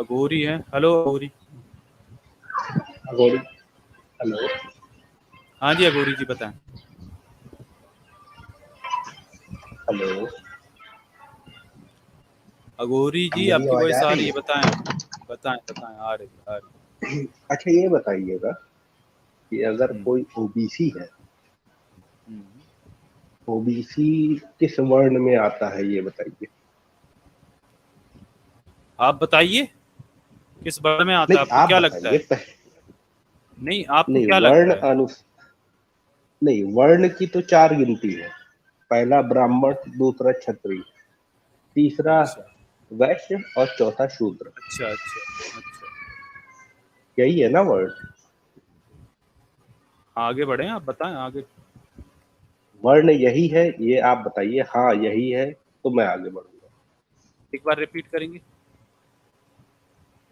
अघोरी है। हेलो अघोरी। अघोरी, हेलो। हाँ जी अघोरी जी बताएं। हेलो, अघोरी जी मेरी आपकी आवाज वॉइस आ आ रही रही है, है? बताएं। बताएं बताएं, आ रही आ रही। अच्छा, ये बताइएगा कि अगर हम्म, कोई ओबीसी है, हम्म। ओबीसी किस वर्ण में आता है, ये बताइए। आप बताइए किस बारे में आता नहीं, है, आपको आप क्या लगता बताइए है? नहीं, आपको नहीं, क्या लगता है? नहीं, वर्ण की तो चार गिनती है। पहला ब्राह्मण, दूसरा क्षत्रिय, तीसरा अच्छा वैश्य और चौथा शूद्र। अच्छा अच्छा अच्छा। यही है ना वर्ण? आगे बढ़े, आप बताएं आगे। वर्ण यही है, ये आप बताइए। हाँ यही है, तो मैं आगे बढ़ूंगा। एक बार रिपीट करेंगे?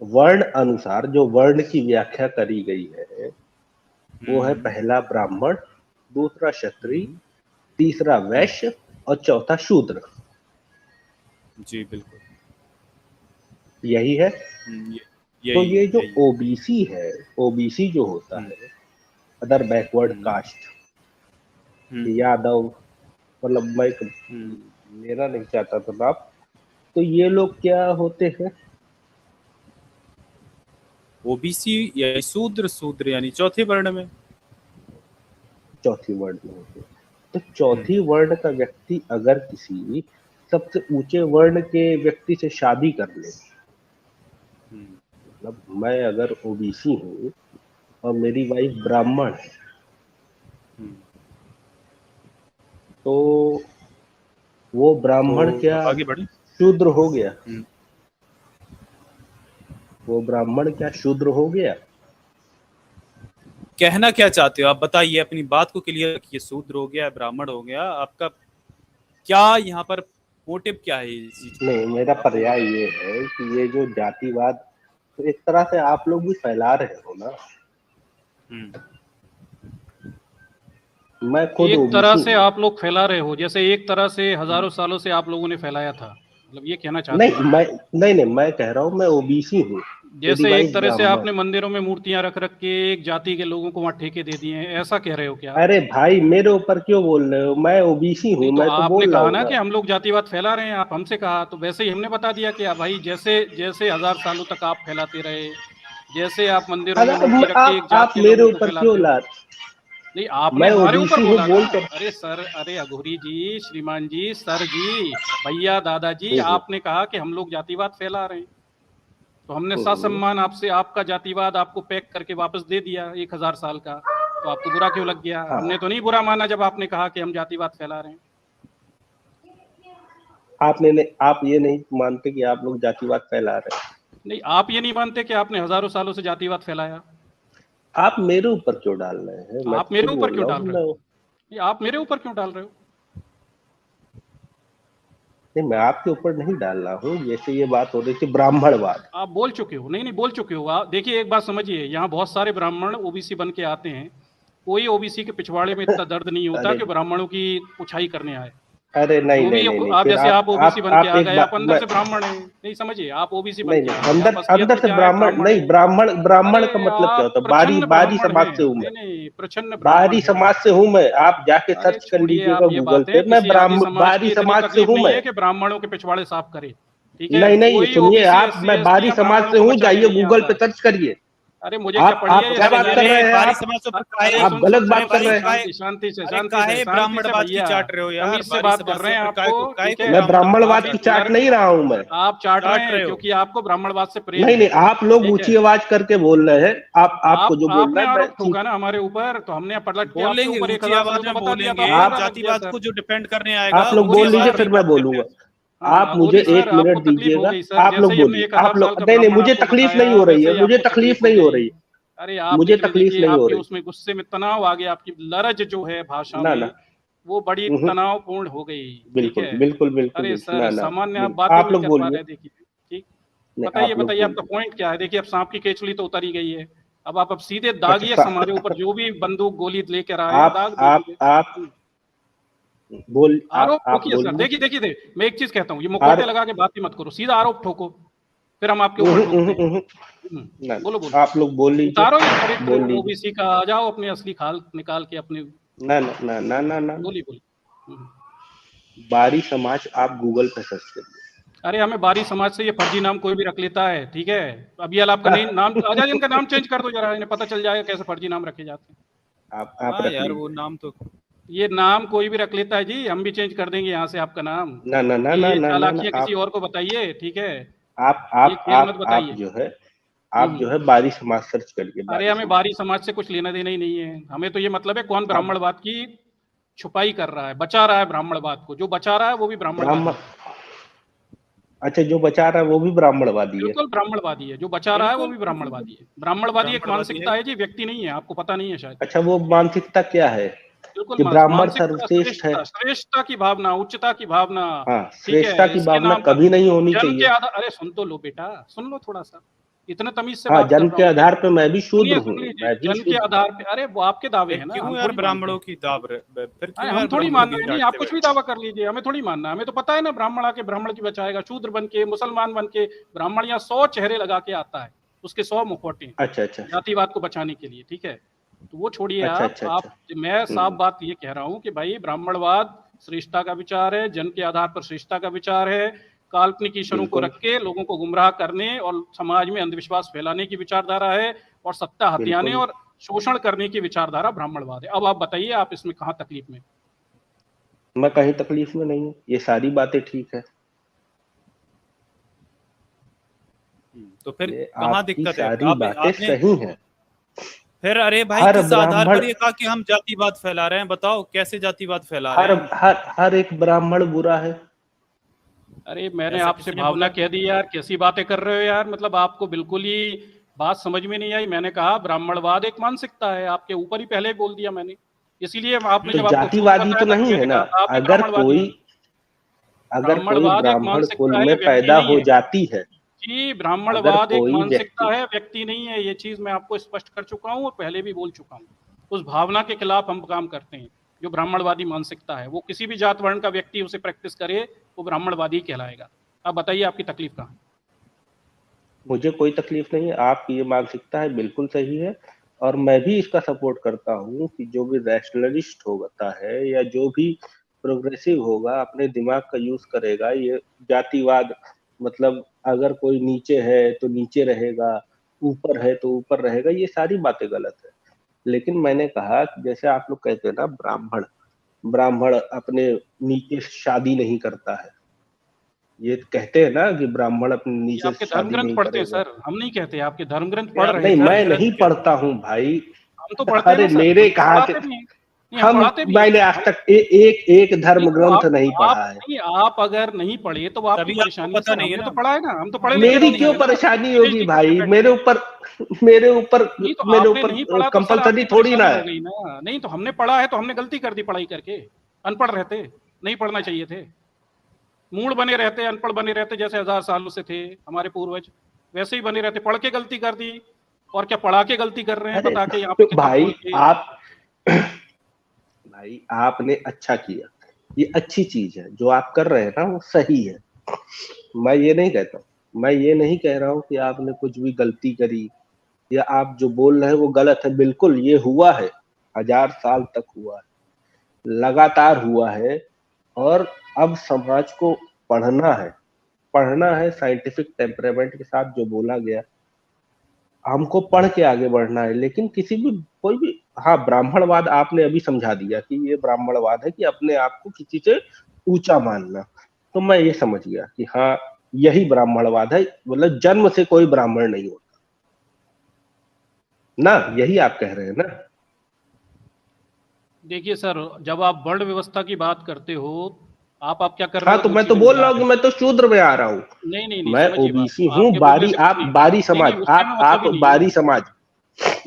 वर्ण अनुसार जो वर्ण की व्याख्या करी गई है, वो है हम्म पहला ब्राह्मण, दूसरा क्षत्रिय, हम्म तीसरा हम्म, वैश्य और चौथा शूद्र। जी बिल्कुल। यही है। ये तो यही है ये जो यही है। ओबीसी है, ओबीसी जो होता हम्म है, अदर बैकवर्ड हम्म कास्ट, हम्म यादव, मतलब मैं हम्म। लेना नहीं चाहता था नाम। तो ये लोग क्या होते हैं? ओबीसी या शूद्र, शूद्र यानी चौथे वर्ण में। चौथी वर्ण में होते हैं। तो हम्म चौथी वर्ण का व्यक्ति अगर किसी सबसे ऊंचे वर्ण के व्यक्ति से शादी कर ले, हम्म मतलब मैं अगर ओबीसी हूँ और मेरी वाइफ ब्राह्मण है, हम्म। तो वो तो ब्राह्मण क्या आगे बढ़े। शूद्र हो गया? हम्म। वो ब्राह्मण क्या शूद्र हो गया? कहना क्या चाहते हो आप, बताइए, अपनी बात को क्लियर रखिए। शूद्र हो गया, ब्राह्मण हो गया, आपका क्या यहाँ पर मोटिव क्या है इस चीज को नहीं, लेके, मेरा आप वो पर्याय बताइए। ये है कि ये जो जातिवाद, तो एक तरह से आप लोग भी फैला रहे हो ना। हम्म मैं खुद एक तरह ओबीसी से हूँ। आप लोग फैला रहे हो, जैसे एक तरह से हजारों सालों से आप लोगों ने फैलाया था, मतलब ये कहना चाहते नहीं, हो आप? मैं कह रहा हूँ मैं ओबीसी हूँ। मेरी जैसे एक वाइफ तरह से ब्राह्मण। आपने मंदिरों में मूर्तियां रख रख के एक जाति के लोगों को वहां ठेके दे दिए हैं, ऐसा कह रहे हो क्या आप? अरे भाई, मेरे ऊपर क्यों बोल रहे हो? मैं ओबीसी नहीं हूँ, तो मैं तो आपने बोल रहा कहा हूँ ना ना। कि हम लोग जातिवाद फैला रहे हैं, आप हमसे कहा तो वैसे ही हमने बता दिया कि भाई जैसे जैसे हजार सालों तक आप फैलाते रहे, जैसे आप मंदिरों में अगर मूर्ति रख के एक जात आप के मेरे लोगों को ऊपर क्यों फैलाते हो। ला? नहीं, आपने मैं हमारे ऊपर ओबीसी हूँ बोला ना। बोल कर। अरे सर, अरे अघोरी जी, श्रीमान जी, सर जी, भैया, दादाजी, हम्म, आपने कहा कि हम लोग जातिवाद फैला रहे हैं, तो हमने हम्म। ससम्मान आपसे आपका जातिवाद आपको पैक करके वापस दे दिया 1000 साल का। तो आपको बुरा क्यों लग गया? हमने हाँ, तो नहीं बुरा माना जब आपने कहा कि हम जातिवाद फैला रहे हैं। आप ये नहीं मानते कि आप लोग जातिवाद फैला रहे हैं? नहीं, आप ये नहीं मानते कि आपने हजारों सालों से जातिवाद फैलाया? आप मेरे ऊपर क्यों डाल रहे हैं? मैं आप तो मेरे खुद ऊपर बोल क्यों रहा डाल हूँ रहे मैं। हो? नहीं, आप मेरे ऊपर क्यों डाल रहे हो? नहीं, मैं आपके ऊपर नहीं डाल रहा हूँ। जैसे ये बात हो रही थी ब्राह्मणवाद। आप बोल चुके हो। नहीं नहीं, बोल चुके हो आप। देखिए एक बात समझिए, यहाँ बहुत सारे ब्राह्मण ओबीसी बन के आते हैं, कोई ओबीसी के पिछवाड़े में इतना दर्द नहीं होता अरे, कि ब्राह्मणों की पुछाई करने आए। अरे, नहीं जो नहीं भी नहीं नहीं, आप, फिर जैसे आप ओबीसी बन के आप आ एक गए, बात आप अंदर मैं। से ब्राह्मण हैं, नहीं समझिए, आप ओबीसी बन नहीं के नहीं, आ गए, अंदर आप असलियत अंदर में से क्या है, ब्राह्मण ब्राह्मण नहीं, है। ब्राह्मण अरे का मतलब क्या आप होता है? प्रचंड बारी ब्राह्मण समाज हैं। से हूँ मैं। नहीं नहीं, प्रचंड ब्राह्मण बारी हैं। समाज से हूँ मैं। आप जाके अरे सर्च कर छोड़िए लीजिएगा आप ये गूगल पे, बातें, मैं किसी आदि ब्राह्मण समाज बारी की इतनी समाज से तकलीफ हूँ नहीं मैं। है कि ब्राह्मणों के पिछवाड़े साफ करे। ठीक है, नहीं नहीं, कोई सुनिए ओबीसी आप, एससी मैं एसटी बारी या समाज ब्राह्मणों से को हूँ, बचाने जाइए नहीं गूगल पे आता। सर्च करिए। अरे मुझे क्या आप पढ़िए ये क्या सब बात अरे कर यार। रहे हैं बारी आप? समाज तो अरे काहे, आप सुन सुन गलत सुन बात कर भाई रहे सुन, हैं। काहे, शांति शांति से, अरे शांति से, काहे शांति से ब्राह्मणवाद की भैया। चाट रहे हो यार, तमीज से बारी बात कर समाज रहे से हैं फिर काहे को, आपको, काहे ठीक को है। मैं ब्राह्मणवाद आप ब्राह्मणवाद की की इस चाट लड़ नहीं रहा हूँ मैं। आप चाट रहे चाट हैं रहे हो? क्योंकि आपको ब्राह्मणवाद से प्रेम नहीं है। नहीं, आप लोग ठीक है, ऊंची आवाज करके बोल रहे हैं। आपको आप जो बोलना आपने है मैं आरोप ठीक। ठोका ना हमारे ऊपर, तो हमने पलट के आपके बोलेंगे, ऊपर ऊंची 1000 सालों आवाज का में बता दिया, तो बोलेंगे, आपको बुरा लग गया जातिवाद सर। को जो डिफेंड करने आएगा आप लोग अघोरी उससे बोल लीजिए, बाहर सर, नहीं फिर मैं बात बोलूंगा। करेंगे। हाँ आप मुझे अघोरी सर, एक आपको मिनट तकलीफ हो दीजिएगा। गई सर, आप जैसे लोग ही हमने बोलिए, आप 1000 साल लोग। का नहीं नहीं, ब्राह्मण मुझे आपको तकलीफ नहीं बताया, हो रही वैसे है, ही मुझे आपको तकलीफ तकलीफ हो नहीं हो गई। रही। अरे आप मुझे देख लीजिए तकलीफ कि नहीं हो आपकी रही। उसमें गुस्से में तनाव आ गया, आपकी लरज जो है भाषा ना ना। में, वो बड़ी हम्म, तनावपूर्ण हो गई। ठीक बिल्कुल है। बिल्कुल बिल्कुल अरे बिल्कुल, सर, ना ना। सामान्य आप बिल्कुल, बातें आप नहीं लोग कर पा बोलिए। रहे, देखिए। ठीक, नहीं, बताइए आप लोग बताइए आपका बोलिए। पॉइंट क्या है? देखिए अब सांप की केचली तो उतारी गई है, अब सीधे अच्छा, दागिए हमारे ऊपर, जो भी बंदूक गोली लेकर आए हैं आप दाग आप दीजिए। आप बोल आरोप आप ठोकिए सर। बोलिए। देखिए देखिए मैं एक चीज कहता हूँ, ये आर मुखौटे लगा के बात ही मत करो, सीधा आरोप ठोको। फिर हम आपके ऊपर ठोकते हैं। ना, बोलो बोलो, आप लोग बोल लीजिए, उतारो ये बोल चरित्र लीजिए। ओबीसी का, आ जाओ अपनी असली खाल निकाल के अपने। ना ना ना ना ना ना, बोलिए बोलिए। बारी समाज आप गूगल पे सर्च करिए। अरे हमें बारी समाज से ये फर्जी नाम कोई भी रख लेता है, ठीक है। अभी आपका नहीं नाम, आजाद इनका नाम चेंज कर दो जरा, इन्हें पता चल जाएगा कैसे फर्जी नाम रखे जाते हैं। आप हाँ रख यार, वो लीजिए। नाम तो ये नाम कोई भी रख लेता है जी, हम भी चेंज कर देंगे यहाँ से आपका नाम। ना ना ना ना ये ना ना, चालाकियां किसी और को बताइए, ठीक है। ये खेल मत आप बताइए। जो है, आप जो है बारी समाज सर्च करिए, अरे बारी हमें समाज। बारी समाज से कुछ लेना देना ही नहीं है। हमें तो ये मतलब है कौन ब्राह्मणवाद की छुपाई कर रहा है, बचा रहा है ब्राह्मणवाद को। जो बचा रहा है वो भी ब्राह्मणवादी ब्राह्मण, है। अच्छा जो बचा रहा है वो भी ब्राह्मणवादी है? बिल्कुल ब्राह्मणवादी है, जो बचा रहा है वो बिल्कुल भी बिल्कुल ब्राह्मणवादी है। ब्राह्मणवादी एक ब्राह्मणवादी है। मानसिकता है जी, व्यक्ति नहीं है, आपको पता नहीं है शायद। अच्छा वो मानसिकता क्या है? बिल्कुल कि ब्राह्मण मानसिकता, सर्वश्रेष्ठ है? श्रेष्ठता, श्रेष्ठता की भावना, उच्चता की भावना, हाँ, ठीक श्रेष्ठता है। की इसके भावना नाम पर कभी नहीं होनी जन्म के चाहिए। आधार, अरे सुन तो लो बेटा, सुन लो थोड़ा सा, इतने तमीज से हाँ, बात कर जन्म रहा के हूँ मैं। आधार पे मैं भी शूद्र सुनिए हूँ, सुन लीजिए, मैं भी जन्म के शूद्र हूँ। आधार पे, अरे वो आपके दावे फिर हैं ना, हम क्यों यार थोड़ी मानते ब्राह्मणों हैं। की फिर क्यों हम यार थोड़ी ब्राह्मणों मानना की है, नहीं आप डांटते कुछ हुए? भी दावा कर लीजिए, हमें थोड़ी मानना है। हमें तो पता है ना, ब्राह्मण आके ब्राह्मण की बचाएगा, शूद्र बन के, मुसलमान बन के। ब्राह्मण यहाँ 100 चेहरे लगा के आता है, उसके 100 मुखौटे हैं अच्छा अच्छा जातिवाद को बचाने के लिए, ठीक है। तो वो छोड़िए अच्छा आप अच्छा अच्छा। मैं साफ हम्म, बात ये कह रहा हूँ कि भाई ब्राह्मणवाद श्रेष्ठता का विचार है, जन्म के आधार पर श्रेष्ठता का विचार है। काल्पनिक ईश्वरों को बिल्कुल रख के लोगों को गुमराह करने और समाज में अंधविश्वास फैलाने की विचारधारा है, और सत्ता हथियाने बिल्कुल। और शोषण करने की विचारधारा ब्राह्मणवाद है। अब आप बताइए, आप इसमें कहाँ तकलीफ में? मैं कहीं तकलीफ में नहीं हूँ, ये सारी बातें ठीक है। तो फिर ये कहाँ आपकी दिक्कत है? सारी आप बातें आपने सही हैं। फिर अरे भाई हर किस आधार ब्राह्मण, पर ये कहा कि हम जातिवाद फैला रहे हैं? बताओ कैसे जातिवाद फैला रहे हर हैं हम? हर हर एक ब्राह्मण बुरा है? अरे मैंने ऐसा आपसे किसने भावना बोला? कह दी यार, कैसी बातें कर रहे हो यार, मतलब आपको बिल्कुल ही बात समझ में नहीं आई। मैंने कहा ब्राह्मणवाद एक मानसिकता है, आपके ऊपर ही पहले बोल दिया मैंने। इसीलिए आपने तो जब आपको शूद्र जातिवादी बताया तो था तो नहीं है मैंने ना? कहा था आप भी अगर ब्राह्मणवादी कोई हैं। अगर कोई ब्राह्मणवाद एक ब्राह्मण कुल मानसिकता है, में व्यक्ति पैदा नहीं हो है जाती है, जी। अगर ब्राह्मणवाद एक कोई मानसिकता व्यक्ति, है, व्यक्ति नहीं है। ये चीज मैं आपको स्पष्ट कर चुका हूँ और पहले भी बोल चुका हूँ। उस भावना के खिलाफ हम काम करते हैं जो ब्राह्मणवादी मानसिकता है। वो किसी भी जात वर्ण का व्यक्ति उसे प्रैक्टिस करे, वो ब्राह्मणवादी कहलाएगा। अब बताइए आपकी तकलीफ कहाँ है? मुझे कोई तकलीफ नहीं है, आपकी ये मानसिकता है बिल्कुल सही है। और मैं भी इसका सपोर्ट करता हूँ कि जो भी रैशनलिस्ट होता है या जो भी प्रोग्रेसिव होगा, अपने दिमाग का यूज करेगा। ये जातिवाद मतलब अगर कोई नीचे है तो नीचे रहेगा, ऊपर है तो ऊपर रहेगा, ये सारी बातें गलत है। लेकिन मैंने कहा कि जैसे आप लोग कहते हैं ना, ब्राह्मण ब्राह्मण अपने नीचे से शादी नहीं करता है, ये कहते हैं ना कि ब्राह्मण अपने ये नीचे आपके से धर्म शादी ग्रंथ नहीं पढ़ते हैं करेगा। सर, हम नहीं कहते। आपके धर्म ग्रंथ ये पढ़ रहे आपके नहीं, थे मैं धर्म हम। नहीं ग्रंथ क्या? पढ़ता हूँ भाई। हम तो पढ़ते हैं अरे ना सर, मेरे हम तो कहा के, पढ़ाते भी हैं। नहीं हम पढ़ाते भी हैं मैंने आज हम। तक एक नहीं धर्म तो ग्रंथ नहीं आप पढ़ा है। नहीं, आप अगर नहीं पढ़े तो वो आपकी तभी आपको परेशानी है पता सर। नहीं है हमने तो ना। पढ़ा है ना, हम तो पढ़े लिखे मेरी लोग क्यों हैं ना। परेशानी होगी पीएचडी करके भाई? बैठे हैं। मेरे ऊपर नहीं तो मेरे आपने ऊपर नहीं पढ़ा तो सर कंपलसरी आपकी थोड़ी ना परेशानी हो है। गई ना। नहीं तो हमने पढ़ा है तो हमने गलती कर दी पढ़ाई करके। अनपढ़ रहते, नहीं पढ़ना चाहिए थे। मूड बने रहते, अनपढ़ बने रहते, जैसे 1000 सालों से थे हमारे पूर्वज, वैसे ही बने रहते। पढ़ के गलती कर दी, और क्या पढ़ा के गलती कर रहे हैं अरे बता के यहाँ पे तो किताब खोल के। भाई आपने अच्छा किया, ये अच्छी चीज है जो आप कर रहे हैं ना, वो सही है। मैं ये नहीं कहता हूँ, मैं ये नहीं कह रहा हूँ कि आपने कुछ भी गलती करी या आप जो बोल रहे हैं वो गलत है। बिल्कुल ये हुआ है, 1000 साल तक हुआ है, लगातार हुआ है। और अब समाज को पढ़ना है, पढ़ना है साइंटिफिक टेम्परामेंट के साथ। जो बोला गया, हमको पढ़ के आगे बढ़ना है। लेकिन किसी भी कोई भी, हाँ ब्राह्मणवाद आपने अभी समझा दिया कि ये ब्राह्मणवाद है कि अपने आप को किसी से ऊंचा मानना। तो मैं ये समझ गया कि हाँ यही ब्राह्मणवाद है, मतलब जन्म से कोई ब्राह्मण नहीं होता ना, यही आप कह रहे हैं ना? देखिए सर, जब आप वर्ण व्यवस्था की बात करते हो, आप क्या कर रहे हाँ हो, तो दो मैं तो चीजें बोल मिला रहा हूँ रहे कि हो। मैं तो शूद्र में आ रहा हूँ। नहीं नहीं नहीं, मैं समझिए बात, ओबीसी हूँ, आपके बोलने बारी, से कुछ आप नहीं। बारी नहीं समाज, नहीं, उससे में मतलब आप ही नहीं है। बारी समाज,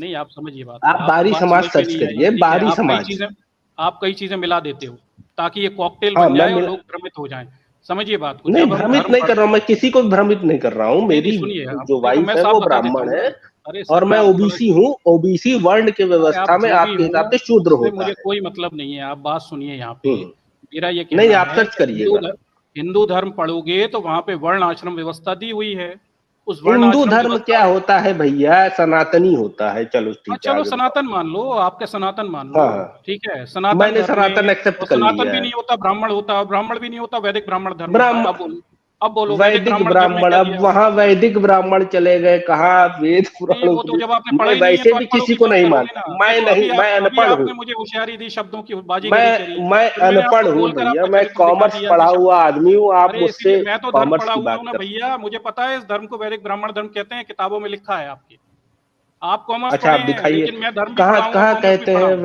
नहीं आप समझिए बात, आप आपको बारी बात समाज समझ में सर्च नहीं आई, करिए, ठीक है। बारी समाज। आप कई चीजें मिला देते हो ताकि ये कॉकटेल हाँ बन मैं जाए और मिला, लोग भ्रमित हो जाएं। समझिए बात को, नहीं जब हम भ्रमित धर्म नहीं कर पढ़ते रहा हूँ, हैं। मैं किसी को भ्रमित नहीं कर रहा हूँ। नहीं नहीं मेरी सुनिए, अब जो देखो वाइफ मैं है साफ वो बता देता ब्राह्मण हूँ है, ना। अरे सर और मैं मैं आपको बता, ओबीसी हूँ। ओबीसी वर्ण के अरे आप व्यवस्था में जो भी आपके हो, हिसाब से शूद्र उससे होता मुझे है। कोई मतलब नहीं है। आप बात सुनिए यहाँ पे। मेरा ये नहीं कहना आप है सर्च कि करिएगा। हिंदू धर्म पढ़ोगे तो वहां पे वर्ण आश्रम व्यवस्था दी हुई है। उस वर्ण हिंदू आश्रम धर्म व्यवस्था क्या होता है भैया? सनातनी होता है। चलो ठीक है, चलो आगे बताओ। सनातन मान लो, आपके सनातन मान लो, हाँ, ठीक है। सनातन मैंने धर्म सनातन में एक्सेप्ट और कर सनातन लिया भी है। नहीं होता, ब्राह्मण होता, ब्राह्मण भी नहीं होता, वैदिक ब्राह्मण धर्म होता है। ब्राह्मण, अब बोलो वैदिक वैदिक ब्राह्मण धर्म में ब्राह्मण, क्या अब दिया? वहां वैदिक ब्राह्मण चले गए, कहाँ वेद नहीं, पुराण वो तो जब आपने मैं पढ़ाई नहीं है वैसे तो भी अनपढ़ों किसी की को बात नहीं करोगे ना। मानता। मैं देखो नहीं, मैं अभी अनपढ़ हूँ। आपने मुझे होशियारी दी, शब्दों की बाजीगरी करी, मैं फिर मैंने अनपढ़ आपको हूँ बोलकर भैया, आपका मैं चरित्र दिखा कॉमर्स दिया पढ़ा कि शब्द। हुआ आदमी हूँ। आप अरे मुझसे इसीलिए मैं तो धर्म कॉमर्स पढ़ा की हुआ बात हूँ ना कर रहे भैया, मुझे पता है इस धर्म को वैदिक ब्राह्मण धर्म कहते हैं, किताबों में लिखा है आपके। आप हो। कॉमर्स अच्छा, पढ़े आप हैं, दिखाइए, लेकिन मैं धर्म भी कहाँ पढ़ा हूँ और कहाँ कॉमर्स भी कहते पढ़ा हैं हूँ।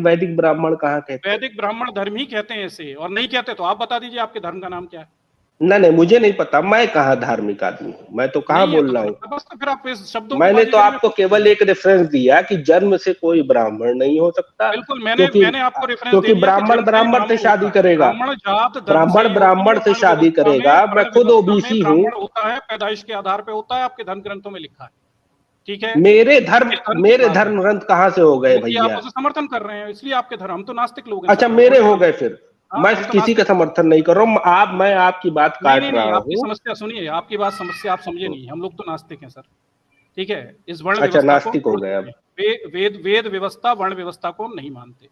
वैदिक ब्राह्मण कहाँ कहते हैं? वैदिक ब्राह्मण धर्म ही कहते हैं इसे, और नहीं कहते तो आप बता दीजिए आपके धर्म का नाम क्या है। नहीं, मुझे नहीं पता, मैं कहाँ धार्मिक आदमी हूँ, मैं तो कहाँ नहीं है बोल तो रहा फिर हूँ। बस, तो फिर आप इस शब्दों की मैंने तो बाजीगरी में आपको फंस गए केवल हैं। एक रेफरेंस दिया कि जन्म से कोई ब्राह्मण नहीं हो सकता, बिल्कुल, मैंने क्योंकि मैंने आपको रेफरेंस दे दिया कि ब्राह्मण जन्म से ही ब्राह्मण से ब्राह्मण शादी होता है। करेगा, ब्राह्मण जात धर्म से ब्राह्मण ही होती है, ब्राह्मण से शादी करेगा। मैं वर्ण खुद व्यवस्था में ओबीसी हूँ। ब्राह्मण होता है, पैदाइश के आधार पे होता है, आपके धर्म ग्रंथों में लिखा है। ठीक है, मेरे ये धर्म किस धर्म की मेरे बात है? धर्म ग्रंथ कहाँ से हो गए क्योंकि आप भैया? उसे समर्थन कर रहे हैं, इसलिए आपके धर्म, हम तो नास्तिक लोग हैं अच्छा, सर, हम मेरे थोड़ी हो ना। गए फिर। हाँ, मैं हम तो किसी का नास्तिक हैं। समर्थन नहीं कर रहा हूँ। मैं आपकी बात नहीं काट नहीं नहीं, रहा आपकी हूँ। समस्या सुनिए, आपकी बात समस्या आप समझे नहीं, हम लोग तो नास्तिक हैं सर। ठीक है, इस वर्ण अच्छा, व्यवस्था को हम नास्तिक हो छोड़ गए चुके अब। हैं। वेद व्यवस्था, वर्ण व्यवस्था को हम नहीं मानते।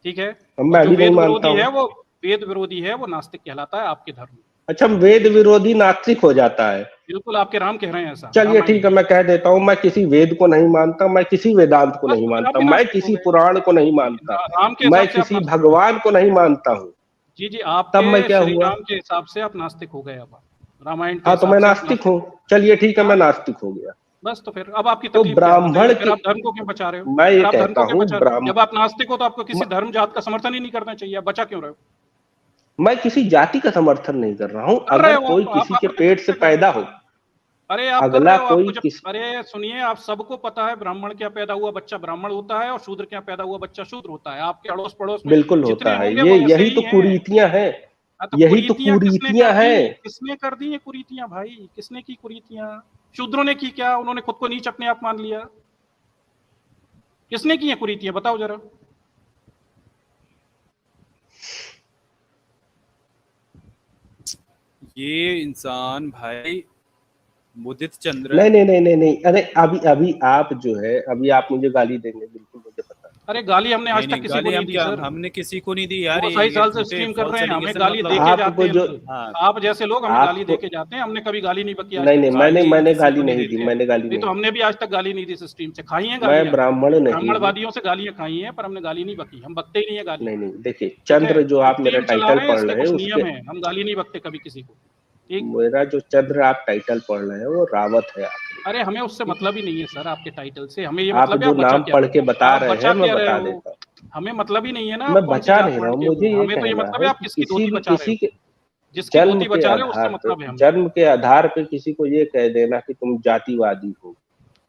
ठीक है, अब और मैं जो भी नहीं वेद मानता विरोधी हूँ। है वो वेद विरोधी है, वो नास्तिक कहलाता है आपके धर्म में। अच्छा, वेद विरोधी नास्तिक हो जाता है? बिल्कुल, आपके राम कह रहे हैं ऐसा, चलिए रामायण ठीक है, में। मैं कह देता हूँ, मैं किसी वेद को नहीं मानता, मैं किसी वेदांत को बस नहीं तो फिर आप मानता, भी मैं नास्तिक हो किसी गए। पुराण को नहीं मानता, राम के मैं हिसाब से आप किसी नास्तिक हो गए। भगवान को नहीं मानता हूँ। जी जी, तब मैं आपके क्या श्री हुआ? राम के हिसाब से आप नास्तिक हो गए। अब आप रामायण के हाँ, तो हिसाब मैं से आप नास्तिक नास्तिक हूँ। हो चलिए ठीक है, गए। मैं हाँ, नास्तिक हो गया। बस तो फिर अब आपकी तो तकलीफ क्या है ब्राह्मण बताइए, फिर की, आप धर्म को क्यों बचा रहे हो? मैं ये फिर आप धर्म कहता को क्यों हूँ, बचा रहे हो? जब आप नास्तिक हो तो आपको किसी धर्म जात का समर्थन ही नहीं करना चाहिए, आप बचा क्यों रहे हो? मैं किसी जाति का समर्थन नहीं कर रहा हूँ। कर रहे अगर हो कोई आप किसी के पेट से अप्रत्यक्ष कर रहे पैदा हो। हो, अरे आप कर अगला रहे हो, कोई आपको जब, किस अरे सुनिए, आप सबको पता है ब्राह्मण क्या पैदा हुआ बच्चा ब्राह्मण होता है और शूद्र क्या पैदा हुआ बच्चा शूद्र होता है। आपके अड़ोस पड़ोस में बिल्कुल जितने होता है। होंगे ये वो ऐसे यही ही तो हैं। कुरीतियां हैं। हाँ, तो यही तो कुरीतियां किसने कर कुरीतियां दी? हैं। किसने कर दी ये कुरीतियां भाई? किसने की कुरीतियां? शूद्रों ने की क्या? उन्होंने खुद को नीच अपने आप मान लिया। किसने की है कुरीतियां, बताओ जरा। ये इंसान भाई मुदित चंद्र। नहीं। अरे अभी आप जो है, अभी आप मुझे गाली देंगे, बिल्कुल मुझे पता है। अरे गाली हमने आज तक नहीं, किसी को गाली नहीं हम दी क्या, सर। हमने किसी को नहीं दी यार। 2 साल से झूठे स्ट्रीम कर रहे फॉल्स हैं, हमें एलिगेशन गाली मतलब। देके जाते आपको हैं जो, लोग। हाँ, आप जैसे लोग हमें गाली आपको, देके जाते हैं, हमने कभी गाली नहीं बकी आज नहीं तक। मैंने गाली मैंने किसी गाली को नहीं नहीं दी, देते हैं। मैंने गाली नहीं तो नहीं दी। हमने भी आज तक गाली नहीं दी इस स्ट्रीम से। खाई हैं मैं गालियां, ब्राह्मण नहीं हूँ। ब्राह्मणवादियों से गालियां खाई हैं, पर हमने गाली नहीं बकी, हम बकते ही नहीं है गाली। नहीं, देखिए, ठीक है, चंद्र जो आप मेरा स्ट्रीम चला टाइटल रहे हैं, पढ़ इसके रहे हैं कुछ उसके, नियम है, हम गाली नहीं बकते कभी किसी को। ठीक, मेरा जो चंद्र आप टाइटल पढ़ रहे हैं वो रावत है आखिरी। अरे हमें उससे मतलब ही नहीं है सर, आपके टाइटल से। हमें ये आप मतलब है जो आप बचा नाम क्या पढ़ रहे के हो, बता आप रहे बचा हैं, मैं क्या रहे बता हो। देता हूँ। हमें मतलब ही नहीं है ना आप मैं कौन सी बचा जात नहीं रहा वर्ण हूँ, के मुझे हो। ये हमें तो ये कहना मतलब है है आप कि किसकी धोती बचा रहे हो। जिसकी जन्म धोती के बचा रहे हो उससे आधार पे, मतलब है हमें। जन्म के आधार पे किसी को ये कह देना कि तुम जातिवादी हो,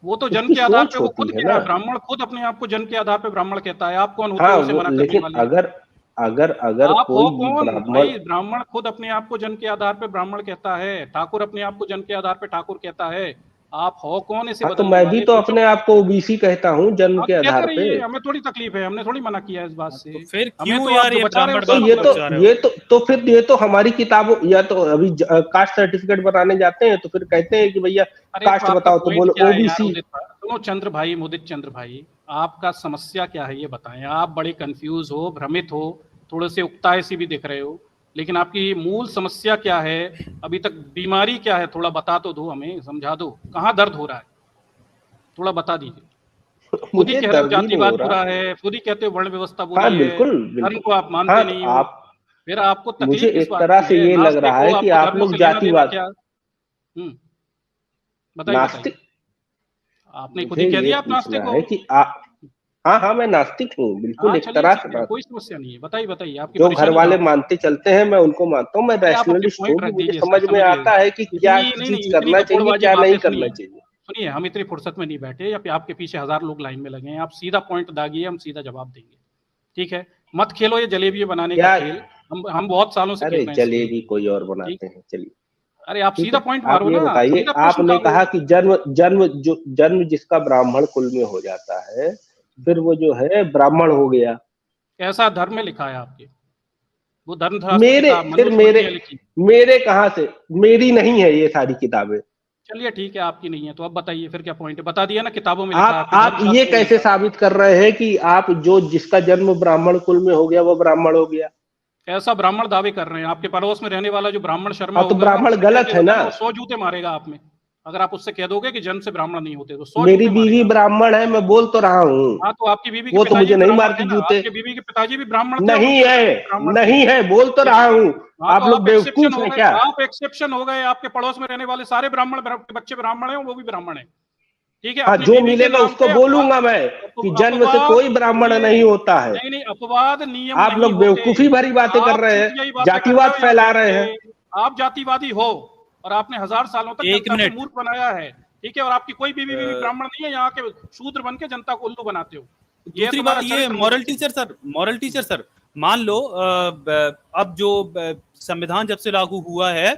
वो तो जन्म उसकी के आधार सोच पे वो होती खुद है क्या ना। है, ब्राह्मण खुद अपने आप को जन्म के आधार पे ब्राह्मण कहता है। आप कौन होते हाँ हो उसे वो, मना करने लेकिन वाले? अगर अगर अगर आप हो कोई भी कौन ब्राह्मण, भाई? ब्राह्मण खुद अपने आप को जन्म के आधार पे ब्राह्मण कहता है, ठाकुर अपने आप को जन्म के आधार पे ठाकुर कहता है। आप हो कौन इसे हाँ तो बदलने मैं भी वाले? तो पूछो। अपने आप को ओबीसी कहता हूँ जन्म हाँ के तो कहते आधार पे। रहिए, हमें थोड़ी तकलीफ है, हमने थोड़ी मना किया है इस बात हाँ, से। तो फिर हमें क्यों तो आप यार जो ये बचा रहे हो ब्राह्मण उससे तो बात ये को मतलब तो है। बचा रहे ये हो? तो फिर ये तो हमारी किताबों, या तो अभी कास्ट सर्टिफिकेट बनाने जाते हैं तो फिर कहते हैं कि भैया अरे तो कास्ट आपका बताओ, तो पॉइंट बोलो क्या है यार ओबीसी। उदित भाई? सुनो चंद्र भाई, मुदित चंद्र भाई, आपका समस्या क्या है ये बताएं। आप बड़े कंफ्यूज हो, भ्रमित हो, थोड़े से उकताए सी भी दिख रहे हो, लेकिन आपकी मूल समस्या क्या है? अभी तक बीमारी क्या है? थोड़ा बता तो दो, हमें समझा दो, कहाँ दर्द हो रहा है, थोड़ा बता दीजिए। खुद ही मुझे कह रहे हो दर्द ही नहीं हो जातिवाद रहा। बुरा है, खुद ही कहते हो वर्ण व्यवस्था हाँ बुरी है, बिल्कुल धर्म बिल्कुल। को आप हाँ मानते तो नहीं हो। आप, फिर आपको मुझे तकलीफ किस एक बात तरह की से है? ये लग नास्तिक रहा हो, है कि आपको आप धर्मों लोग से लेना देना जातिवाद, क्या? बताइए बताइए। नास्तिक, आपने खुद ही मुझे कह ये दिया आप नास्तिक पूछना हो। है कि हाँ मैं नास्तिक हूँ, बिल्कुल हाँ एक चलिए तरह ठीक से है, नास्तिक। कोई समस्या नहीं है, बताइए बताइए आपकी जो घर परेशानी वाले कहाँ पर? मानते चलते हैं मैं उनको मानता हूँ। मैं अरे आप अपने रैशनलिस्ट हूँ पॉइंट कि रख मुझे दीजिए सर, समझ में समझिए। आता है कि क्या इतनी नहीं चीज नहीं, इतनी करना चाहिए, बकौड़बाजी क्या नहीं बातें करना सुनिए। चाहिए। सुनिए, हम इतनी फुर्सत में नहीं बैठे, या फिर आपके पीछे 1000 लोग लाइन में लगे हैं। आप सीधा पॉइंट दागिए, हम सीधा जवाब देंगे। ठीक है, मत खेलो ये जलेबी बनाने का क्या? खेल। हम बहुत सालों से अरे खेल रहे हैं इस खेल जलेबी को। कोई और ठीक, बनाते हैं, चलिए अरे आप ठीक सीधा है। पॉइंट आप मारो ये ना, बताइए, सीधा प्रश्न आपने दागो। कहा कि जन्म जिसका ब्राह्मण कुल में हो जाता है, फिर वो जो है ब्राह्मण हो गया। ऐसा धर्म में लिखा है आपके, वो धर्मशास्त्र मेरे किताब फिर मनुस्मृति है लिखी। मेरे कहाँ से? मेरी नहीं है ये सारी किताबें। चलिए ठीक है, आपकी नहीं है तो अब बताइए फिर क्या पॉइंट है। बता दिया ना, किताबों में लिखा है, आपके आप धर्मशास्त्र ये में कैसे लिखा है। साबित कर रहे हैं कि आप जो जिसका जन्म ब्राह्मण कुल में हो गया वो ब्राह्मण हो गया? ऐसा ब्राह्मण दावे कर रहे हैं, आपके पड़ोस में रहने वाला जो ब्राह्मण शर्मा हाँ, तो होगा, ब्राह्मण उससे कह गलत के है ना? बताना, वो 100 जूते मारेगा आप में। अगर आप उससे कह दोगे कि जन्म से ब्राह्मण नहीं होते तो 100 मेरी जूते बीवी मारेगा। ब्राह्मण है, मैं बोल तो रहा हूँ। हाँ, तो आपकी बीवी के वो तो पिताजी मुझे भी नहीं ब्राह्मण थे मारती ना, जूते। आपके बीवी के पिताजी भी ब्राह्मण थे और नहीं उनके है, पिताजी भी ब्राह्मण थे। नहीं है, बोल तो रहा हूँ। हाँ, आप तो लोग आप एक्सेप्शन बेवकूफ हो है गए, क्या? आप एक्सेप्शन हो गए। आपके पड़ोस में रहने वाले सारे ब्राह्मण के बच्चे ब्राह्मण हैं, वो भी ब्राह्मण है। ठीक है, हाँ, अपनी जो बीवी के मिलेगा नाम उसको पे बोलूंगा मैं कि जन्म से अपवाद, कोई ब्राह्मण सुनिए, नहीं होता है। नहीं नहीं, अपवाद नियम आप नहीं लोग होते। बेवकूफी भरी बातें कर आप रहे हैं, चूतियाई बातें कर रहे जातिवाद हो या फैला झूठ रहे के। हैं। आप जातिवादी हो और आपने 1000 सालों तक एक जनता को मिनट। मूर्ख बनाया है। ठीक है, और आपकी कोई बीवी अ, ब्राह्मण नहीं है, यहाँ के शूद्र बन के जनता को उल्लू बनाते हो। ये दूसरी तुम्हारा बात, ये चरित्र मॉरल नहीं है। Teacher sir, moral teacher sir, मान लो अब जो संविधान जब से लागू हुआ है,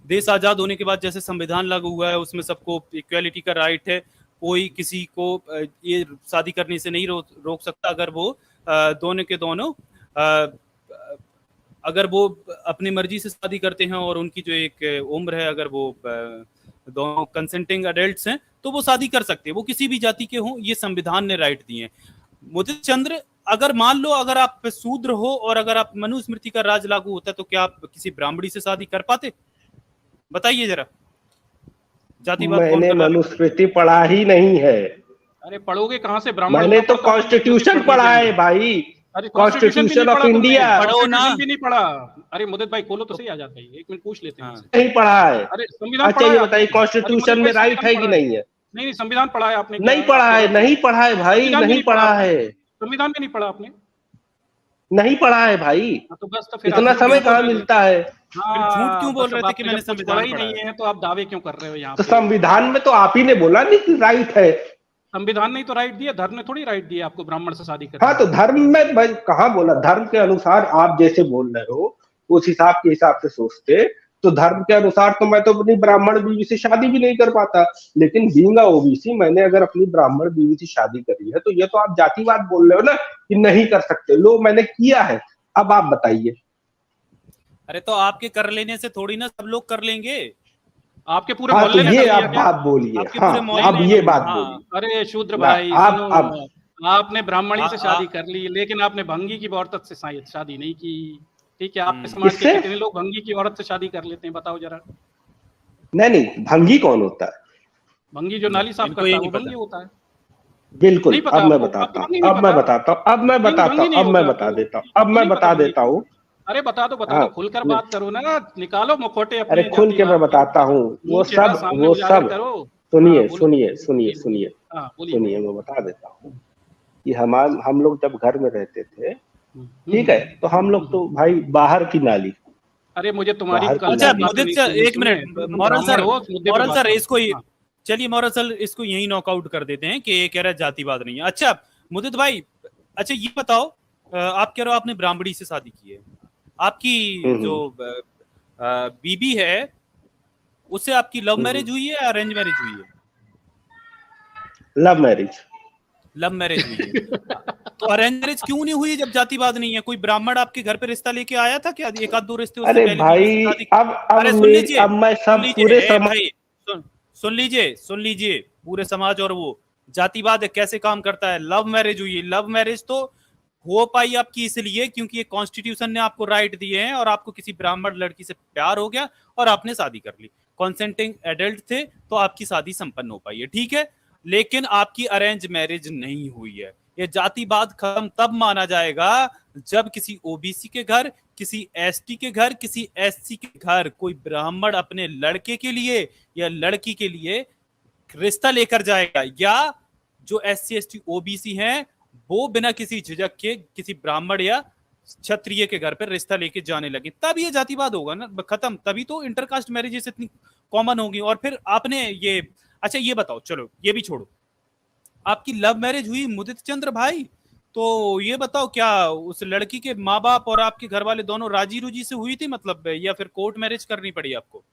देश आजाद होने के बाद जैसे संविधान लागू हुआ है, उसमें सबको इक्वालिटी का राइट है। कोई किसी को ये शादी करने से नहीं रोक सकता अगर वो दोनों के दोनों अगर वो अपनी मर्जी से शादी करते हैं और उनकी जो एक उम्र है, अगर वो दोनों कंसेंटिंग अडल्ट्स हैं, तो वो शादी कर सकते हैं, वो किसी भी जाति के हों। ये संविधान ने राइट दिए हैं। मुदित चंद्र, अगर मान लो अगर आप शूद्र हो और अगर आप मनुस्मृति का राज लागू होता, तो क्या आप किसी ब्राह्मणी से शादी कर पाते? बताइए जरा, जातिवाद कौन मैंने कर रहा है? मनुस्मृति पढ़ा ही नहीं है। अरे पढ़ोगे कहाँ से? ब्राह्मण मैंने होना तो पड़ता है मनुस्मृति कॉन्स्टिट्यूशन पढ़ने के पढ़ा है लिए। भाई, अरे कॉन्स्टिट्यूशन भी नहीं कॉन्स्टिट्यूशन ऑफ पढ़ा तुमने, इंडिया। पढ़ो ना। कॉन्स्टिट्यूशन भी नहीं पढ़ा। अरे मुदित भाई खोलो तो सही, आ जाता है, 1 मिनट पूछ लेते हैं हाँ। इनसे। नहीं पढ़ा है। अरे संविधान अच्छा पढ़ा है ये बताइए, आपने? अरे मुदित कॉन्स्टिट्यूशन भाई में राइट संविधान है कि पढ़ा है? नहीं है? नहीं नहीं, संविधान पढ़ा है आपने क्या? नहीं पढ़ा है, नहीं पढ़ा है भाई, संविधान भी नहीं नहीं पढ़ा पढ़ा आपने? है, संविधान भी नहीं पढ़ा आपने? नहीं पढ़ा है भाई। हाँ, तो बस तो फिर आप इतना झूठ समय क्यों बोल कहाँ रहे हो? मिलता है? फिर झूठ क्यों हाँ, बोल बस रहे अब थे कि आपने मैंने जब कुछ पढ़ा संविधान ही पढ़ा नहीं है? है तो आप दावे क्यों कर रहे हो यहाँ तो पे? संविधान में तो आप ही ने बोला नहीं कि राइट है। संविधान ने ही तो राइट दिया, धर्म ने थोड़ी राइट दिया आपको ब्राह्मण से शादी करने हाँ, तो का। धर्म में भाई कहाँ बोला? धर्म के अनुसार आप जैसे बोल रहे हो उस हिसाब के हिसाब से सोचते तो धर्म के अनुसार तो मैं तो अपनी ब्राह्मण बीवी से शादी भी नहीं कर पाता। लेकिन बीइंग ओबीसी मैंने अगर अपनी ब्राह्मण बीवी से शादी करी है, तो ये तो आप जातिवाद बोल रहे हो ना कि नहीं कर सकते। लो, मैंने किया है, अब आप बताइए। अरे तो आपके कर लेने से थोड़ी ना सब लोग कर लेंगे। आपके पूरे हाँ, तो मोहल्ले ने ये कर आप लिया क्या? बात बोलिए। आपके हाँ, पूरे मोहल्ले अब ने ये कर बात लिया। हाँ। बोलिए अरे शूद्र ना। भाई आप सुनो, आपने ब्राह्मणी से शादी आ- कर ली, लेकिन आपने भंगी की औरत से शादी नहीं की। ठीक है, आपके समाज के किससे? कितने लोग भंगी की औरत से शादी कर लेते हैं, बताओ जरा। नहीं, भंगी कौन होता है? भंगी जो नाली साफ इनको करता ये है नहीं वो पता। भंगी होता है। बिल्कुल। नहीं पता अब मैं आपको? बताता आपको हूँ, भंगी नहीं अब मैं पता? बताता हूँ, अब मैं नहीं नहीं, बताता भंगी हूँ, नहीं अब मैं होगा बता तो। देता हूँ, अब मैं नहीं पता बता भंगी देता का। हूँ। अरे बता दो हाँ, खुलकर बात करो ना, निकालो मुखौटे अरे अपने खुल के मैं जातिवाद के, बताता हूँ। मुंह चेहरा सामने वो उजागर सब करो। हाँ सुनिए बोलो, सुनिए सुनिए बोलिए बोलिए। सुनिए हाँ बोलिए सुनिए, बोलिए। मैं बता देता हूँ कि हम लोग जब घर में रहते थे, हम्म, ठीक है, तो हम लोग तो भाई बाहर की नाली, अरे मुझे तुम्हारी बाहर की अच्छा कल्चरल नाली। बातें मुदित नहीं सर, सुननी, एक सुने मिनट। तुम मॉरल ब्राह्मण सर, हो, उस मुद्दे पे मॉरल बात सर करो। इसको हाँ। चलिए मॉरल सर इसको यही नॉकआउट कर देते हैं कि ये कह रहा है जातिवाद नहीं है। अच्छा मुदित भाई, अच्छा ये बताओ, आप कह रहे हो आपने ब्राह्मणी से शादी की है, आपकी जो बीबी है उससे आपकी लव मैरिज हुई है या अरेंज मैरिज हुई है? Love marriage. लव मैरिज हुई है। तो अरेंज मैरिज क्यों नहीं हुई जब जातिवाद नहीं है? कोई ब्राह्मण आपके घर पे रिश्ता लेके आया था क्या? एक आध दो रिश्ते उससे अरे पहले बीवी से भाई, शादी? अब अरे सुन मेरी लीजिए, अब मैं सुन सब लीजिए, पूरे ए समाज। भाई सुन लीजिए पूरे समाज और वो जातिवाद कैसे काम करता है। लव मैरिज हुई है, लव मैरिज तो हो पाई आपकी इसलिए क्योंकि ये कॉन्स्टिट्यूशन ने आपको राइट दिए हैं और आपको किसी ब्राह्मण लड़की से प्यार हो गया और आपने शादी कर ली, कॉन्सेंटिंग एडल्ट थे तो आपकी शादी संपन्न हो पाई है, ठीक है। लेकिन आपकी अरेंज मैरिज नहीं हुई है। ये जातिवाद खत्म तब माना जाएगा जब किसी ओबीसी के घर, किसी एसटी के घर, किसी एससी के घर कोई ब्राह्मण अपने लड़के के लिए या लड़की के लिए रिश्ता लेकर जाएगा, या जो एससी एसटी ओबीसी हैं वो बिना किसी झिझक के किसी ब्राह्मण या क्षत्रिय के घर पर रिश्ता लेके जाने लगे, तब ये जातिवाद होगा ना खत्म। तभी तो इंटरकास्ट मैरिजेस इतनी कॉमन होगी। और फिर आपने ये, अच्छा ये बताओ, चलो ये भी छोड़ो, आपकी लव मैरिज हुई मुदित चंद्र भाई, तो ये बताओ क्या उस लड़की के माँ बाप और आपके घर वाले दोनों राजी रुजी से हुई थी मतलब, या फिर कोर्ट मैरिज करनी पड़ी आपको?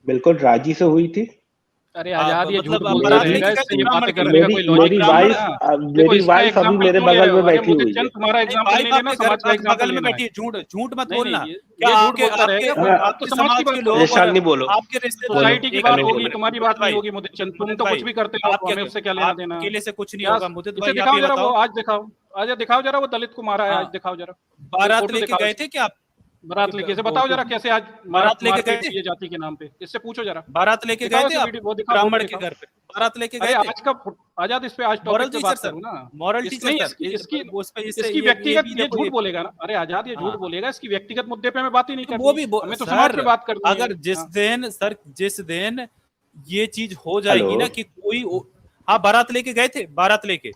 बिल्कुल राजी से हुई थी। अरे आजाद ये झूठ मतलब बोलता बारात रहेगा, लेके इससे ये गए बातें ब्राह्मण करने का मेरी कोई लॉजिक मेरी नहीं ब्राह्मण वाइफ है ना। देखो मेरी इसका वाइफ अभी एग्जांपल मेरे क्यों ले बगल रहे हो? में अरे बैठी हुई मुदत है। चंद तुम्हारा नहीं, एग्जांपल भाई नहीं बाप लेना, के समाज का घर एग्जांपल बगल में लेना है। बैठी है, झूठ झूठ मत नहीं बोलना। नहीं क्या ये झूठ आपके बोलता आपके रहेगा, हाँ, आप तो आपके समाज समाज की के बात लोग करो। परेशान और नहीं बोलो, आपके रिश्तेदार सोसाइटी की एक बात मिनट, होगी, एक मिनट। तुम्हारी मुदित बात नहीं भाई, होगी मुदत चंद, तुम मुदित तो भाई, कुछ भी करते हो, आप हमें उससे क्या लेना आप देना। अकेले से कुछ नहीं क्या होगा। मुदित इसे भाई, आप दिखाओ ये जरा, वो बताओ, आज दिखाओ, आज दिखाओ जरा, वो दलित को मारा है, हाँ, आज दिखाओ जरा, कोई बारात फोटो लेके दिखाओ गए इसकी। थे क्या आप? बारात लेके से बताओ जरा कैसे आज बारात लेके गए मारपीट थे? की है जाति के नाम पे, इससे पूछो जरा। बारात लेके गए दिखाओ थे ऐसे आप वीडियो, वो दिखाओ, फोटो ब्राह्मण के दिखाओ। घर पे? बारात लेके अरे गए थे? आज का आजाद इस पे आज मॉरल टॉपिक पे टीचर बात सर, करूँ ना। मॉरल इस टीचर नहीं सर, इसकी उस पे इससे इसकी ये व्यक्तिगत भी ये देखो, झूठ ये बोलेगा ना। अरे आजाद ये झूठ हाँ, बोलेगा, इसकी व्यक्तिगत मुद्दे पे हमें बात ही नहीं तो वो करनी, भी हमें तो समाज पे सर, बात करनी है। अगर जिस हाँ। दिन सर, जिस दिन ये चीज हो हेलो, जाएगी ना कि कोई हाँ, बारात लेके गए थे, बारात लेके।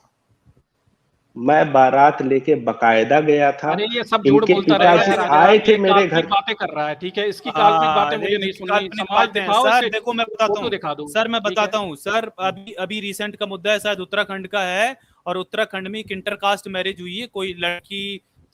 मैं बारात लेके बकायदा गया था। अरे ये सब झूठ इनके बोलता रहेगा पिताजी यार आए आजाद, थे ये मेरे काल्पनिक घर। बातें कर रहा है, ठीक है, इसकी काल्पनिक बातें मुझे नहीं सुननी। काल्पनिक समाज बातें हैं दिखाओ, सर। इसे देखो मैं बताता फोटो हूँ दिखा दो, सर, मैं ठीक है। बताता हूँ सर, अभी अभी रिसेंट का मुद्दा है, शायद उत्तराखंड का है, और उत्तराखंड में एक इंटरकास्ट मैरिज हुई है। कोई लड़की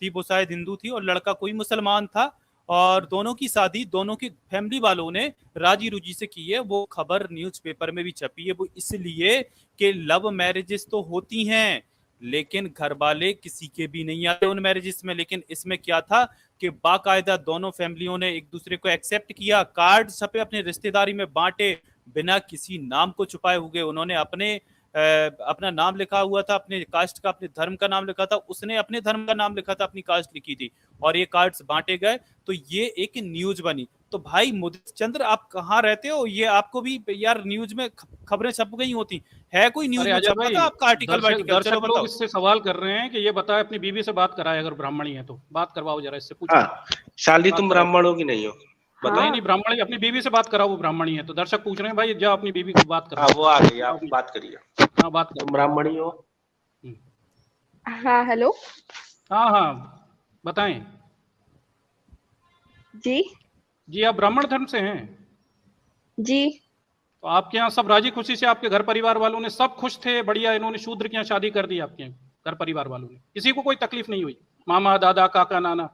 थी, वो शायद हिंदू थी, और लड़का कोई मुसलमान था, और दोनों की शादी दोनों की फैमिली वालों ने राजी रुजी से की है। वो खबर न्यूज़पेपर में भी छपी है। वो इसलिए कि लव मैरिजेस तो होती हैं, लेकिन घर वाले किसी के भी नहीं आते उन मैरिजेस में। लेकिन इसमें क्या था कि बाकायदा दोनों फैमिलियों ने एक दूसरे को एक्सेप्ट किया, कार्ड छपे, अपने रिश्तेदारी में बांटे, बिना किसी नाम को छुपाए हुए। उन्होंने अपना नाम लिखा हुआ था, अपने कास्ट का, अपने धर्म का नाम लिखा था, उसने अपने धर्म का नाम लिखा था, अपनी कास्ट लिखी थी, और ये कार्ड्स बांटे गए। तो ये एक न्यूज बनी। तो भाई मुदित चंद्र, आप कहाँ रहते हो? ये आपको भी यार न्यूज में खबरें छप गई होती है, कोई न्यूज अरे में अजय छपा भाई, था आपका आर्टिकल वार्टिकल? चलो दर्शक लोग बताओ। इससे सवाल कर रहे हैं कि ये बताए अपनी बीवी से बात कराए, अगर ब्राह्मणी है तो बात करवाओ जरा, इससे पूछो। हाँ, शाली बात तुम कराओ। ब्राह्मण हो कि नहीं हो? नहीं बताओ। नहीं, ब्राह्मणी अपनी बीवी से बात कराओ, वो ब्राह्मणी है तो। दर्शक पूछ रहे हैं भाई, जाओ अपनी बीवी को बात हाँ, कराओ। वो आ गई, आप बात करिए। हाँ बात करो। तुम ब्राह्मणी हो? हाँ हेलो हाँ हाँ बताएं जी। जी। आप ब्राह्मण धर्म से हैं जी तो आपके यहाँ सब राजी खुशी से, आपके घर परिवार वालों ने सब खुश थे, बढ़िया, इन्होंने शूद्र के यहाँ शादी कर दी, आपके घर परिवार वालों ने, किसी को कोई तकलीफ नहीं हुई? मामा दादा काका नाना?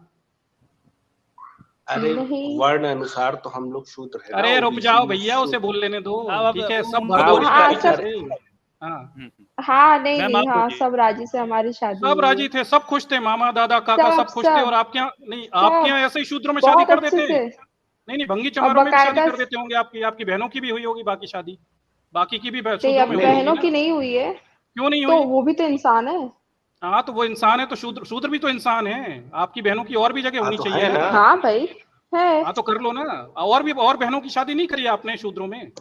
अरे नहीं। वर्ण अनुसार तो हम लोग शूद्र हैं ना, अरे रुक OBC जाओ भैया, उसे बोल लेने दो, अब ठीक है। सब उन- भरदौरी हाँ, के पीछे सब- थे। हाँ हाँ नहीं मैम, नहीं, आप हाँ बोलिए। सब राजी से हमारी शादी सब हुई राजी है। थे, सब खुश थे, मामा दादा काका सब खुश थे। सब और आपके यहाँ नहीं, आपके यहाँ ऐसे ही शूद्रों में शादी बहुत कर अच्छे देते से। हैं? नहीं, भंगी चमारों में भी शादी बकायदा कर देते होंगे। आपकी आपकी बहनों की भी हुई होगी बाकी शादी, बाकी की भी नहीं, शूद्रों अब में हुई होगी बहनों ना? की नहीं हुई है क्यों नहीं तो हुई? वो भी तो इंसान है। हाँ तो वो इंसान है, तो शूद्र शूद्र भी तो इंसान है। आपकी बहनों की और भी जगह होनी तो चाहिए है ना। ना। हाँ भाई है। हाँ तो कर लो ना। और भी और बहनों की शादी नहीं करी आपने शूद्रों में?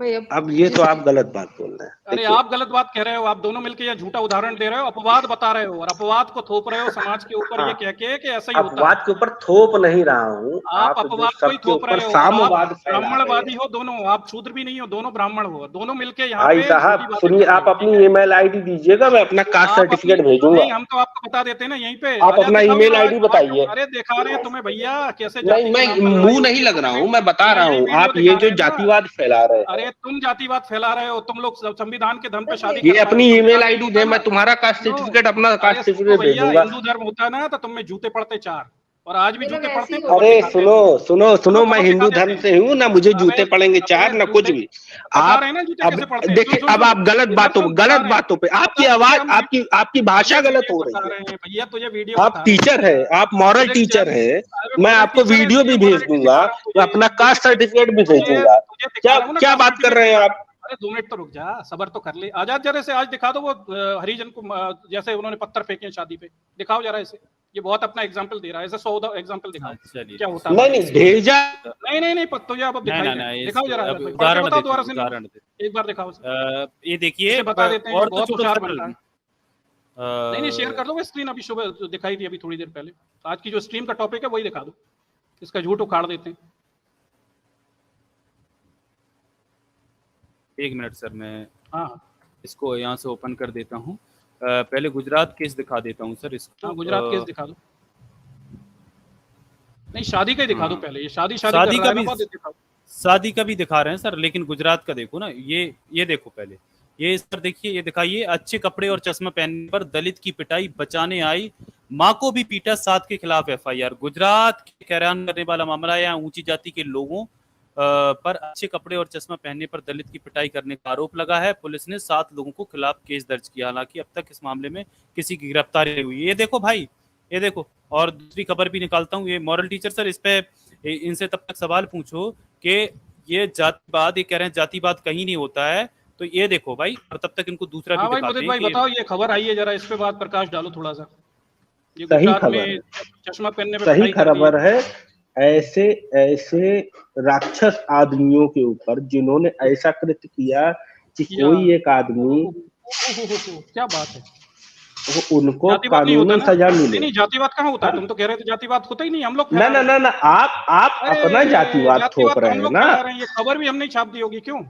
भाई अब ये तो आप गलत बात बोल रहे हैं। अरे देखिए, आप गलत बात कह रहे हो, आप दोनों मिलकर यह झूठा उदाहरण दे रहे हो, अपवाद बता रहे हो, और अपवाद को थोप रहे हो समाज के ऊपर, हाँ, ये कह के कि ऐसा ही होता है। अपवाद के ऊपर थोप नहीं रहा हूँ, आप आप जो अपवाद को ही सबके थोप ऊपर रहे हो। और आप साम्यवाद फैला रहे ब्राह्मणवादी हैं। हो दोनों, आप शूद्र भी नहीं हो, दोनों ब्राह्मण हो, दोनों मिलके यहाँ भाई पे साहब झूठी बातें सुनिए, कर रहे आप हो, अपनी ठीक है? ईमेल आईडी दीजिएगा, मैं अपना कास्ट आप अपनी सर्टिफिकेट भेजूंगा। नहीं, हम तो आपको बता देते हैं ना यहीं पे। आप आजाद अपना दिखाओ ईमेल जरा, आईडी बताइए। अरे दिखा रहे हैं तुम्हें भैया, कैसे नहीं, जाति के मैं नाम पर लड़ाई मुंह होती नहीं है, लग रहा हूँ, तुम्हें मैं बता रहा यही हूँ। वीडियो आप ये दिखा जो रहे हैं ना। जातिवाद फैला रहे अरे हैं, तुम जातिवाद फैला रहे हो, तुम लोग संविधान के दम पे शादी ये कर पाए अपनी हो, ईमेल संविधान आईडी नहीं दे, होता मैं ना। तुम्हारा कास्ट सुनो, सर्टिफिकेट, अपना अरे कास्ट सुनो सर्टिफिकेट भैया, भेजूंगा। हिंदू धर्म होता ना तो तुम में जूते पड़ते 4, और आज भी ये लोग जूते ऐसे पड़ते ही हैं, होते खबर अरे हैं। दिखाते हैं। सुनो सुनो, मैं खबर हिंदू दिखा धर्म देते से हूँ ना, मुझे हैं। जूते पड़ेंगे 4 ना कुछ जूते भी। बता रहे आप हैं ना जूते अब कैसे पड़ते हैं। देखिए, सुन, अब सुन, आप गलत इधर बातों सुन, बता गलत रहे हैं। बातों पे, आपकी बता, आवाज, तुझे हम आपकी भाषा तुझे गलत वीडियो हो बता रही है। रहे हैं भैया, तुझे वीडियो आप बता रहे टीचर है, आप मॉरल हैं। टीचर है, अरे मैं मोरल आपको टीचर है, वीडियो भी तुझे भेज मोरल दूंगा, दिखा रहा हूँ मैं तुझे। अपना कास्ट सर्टिफिकेट भी भेजूंगा। तुझे दिखा क्या रहा हूँ ना, क्या कास्ट बात कर रहे हैं आप? अरे 2 मिनट तो रुक जा, सबर तो कर ले। आजाद जरा से आज दिखा दो वो हरिजन को, जैसे उन्होंने पत्थर फेंके हैं शादी पे, दिखाओ जरा इसे। ये बहुत अपना एग्जांपल दे रहा है, ऐसे 100 एग्जांपल दिखाओ चलिए, क्या होता है। नहीं नहीं, भेजा नहीं नहीं नहीं, तुझे अब नहीं दिखाई ना, दे, दिखाओ जरा, अब पढ़ के उदाहरण बताओ देते दोबारा हैं, से, उदाहरण देते एक बार दिखाओ उसे। हैं। ये देखिए, इसे बता देते हैं, और बहुत तो होशियार छोड़ो बनता है। नहीं नहीं, शेयर कर दो स्क्रीन, अभी सुबह जो दिखाई थी अभी थोड़ी देर पहले, आज की जो स्ट्रीम का टॉपिक है वही दिखा दो, इसका झूठ उखाड़ देते हैं। एक मिनट सर, मैं हाँ इसको यहाँ से ओपन कर देता हूँ। पहले गुजरात केस दिखा देता हूँ सर इसको। हाँ, गुजरात केस दिखा दो। नहीं, शादी का ही दिखा दो पहले, ये शादी शादी कर रहा का है ना, भी बाद में दिखाओ। शादी का भी दिखा रहे हैं सर, लेकिन गुजरात का देखो ना, ये देखो पहले, ये सर देखिए, ये दिखाइए, अच्छे कपड़े और चश्मा पहनने पर दलित की पिटाई, बचाने आई मां को भी पीटा, 7 के खिलाफ FIR। गुजरात के हैरान करने वाला मामला है। यहाँ ऊंची जाति के लोगों पर अच्छे कपड़े और चश्मा पहनने पर दलित की पिटाई करने का आरोप लगा है। पुलिस ने 7 लोगों को खिलाफ केस दर्ज किया। हालांकि अब तक इस मामले में किसी की गिरफ्तारी नहीं हुई। ये देखो भाई, ये देखो। और दूसरी खबर भी निकालता हूँ। ये मॉरल टीचर सर, इस पे इनसे तब तक सवाल पूछो कि ये जातिवाद, ये कह रहे हैं जातिवाद कहीं नहीं होता है। तो ये देखो भाई, और तब तक इनको दूसरा भी भाई दिखाते मुदित हैं भाई कि बताओ, ये खबर आई है, जरा इस पे बात प्रकाश डालो थोड़ा सा। ये सही गुजरात खबर में है, चश्मा पहनने पे सही पिटाई कर दी खबर है। ऐसे ऐसे राक्षस आदमियों के ऊपर जिन्होंने ऐसा कृत्य किया कि किया। कोई एक आदमी, क्या बात है। उनको जातिवाद नहीं होता कानूनन ना? सजा नहीं मिले। नहीं, जातिवाद कहाँ होता है? हाँ? तुम तो कह रहे थे जातिवाद होता ही नहीं, हम लोग ना फैला ना रहे ना हैं। ना, आप अपना अरे जातिवाद थोप जातिवाद तो रहे हम हैं लोग ना। फैला रहे हैं, ये खबर भी हमने छाप दी होगी, क्यों?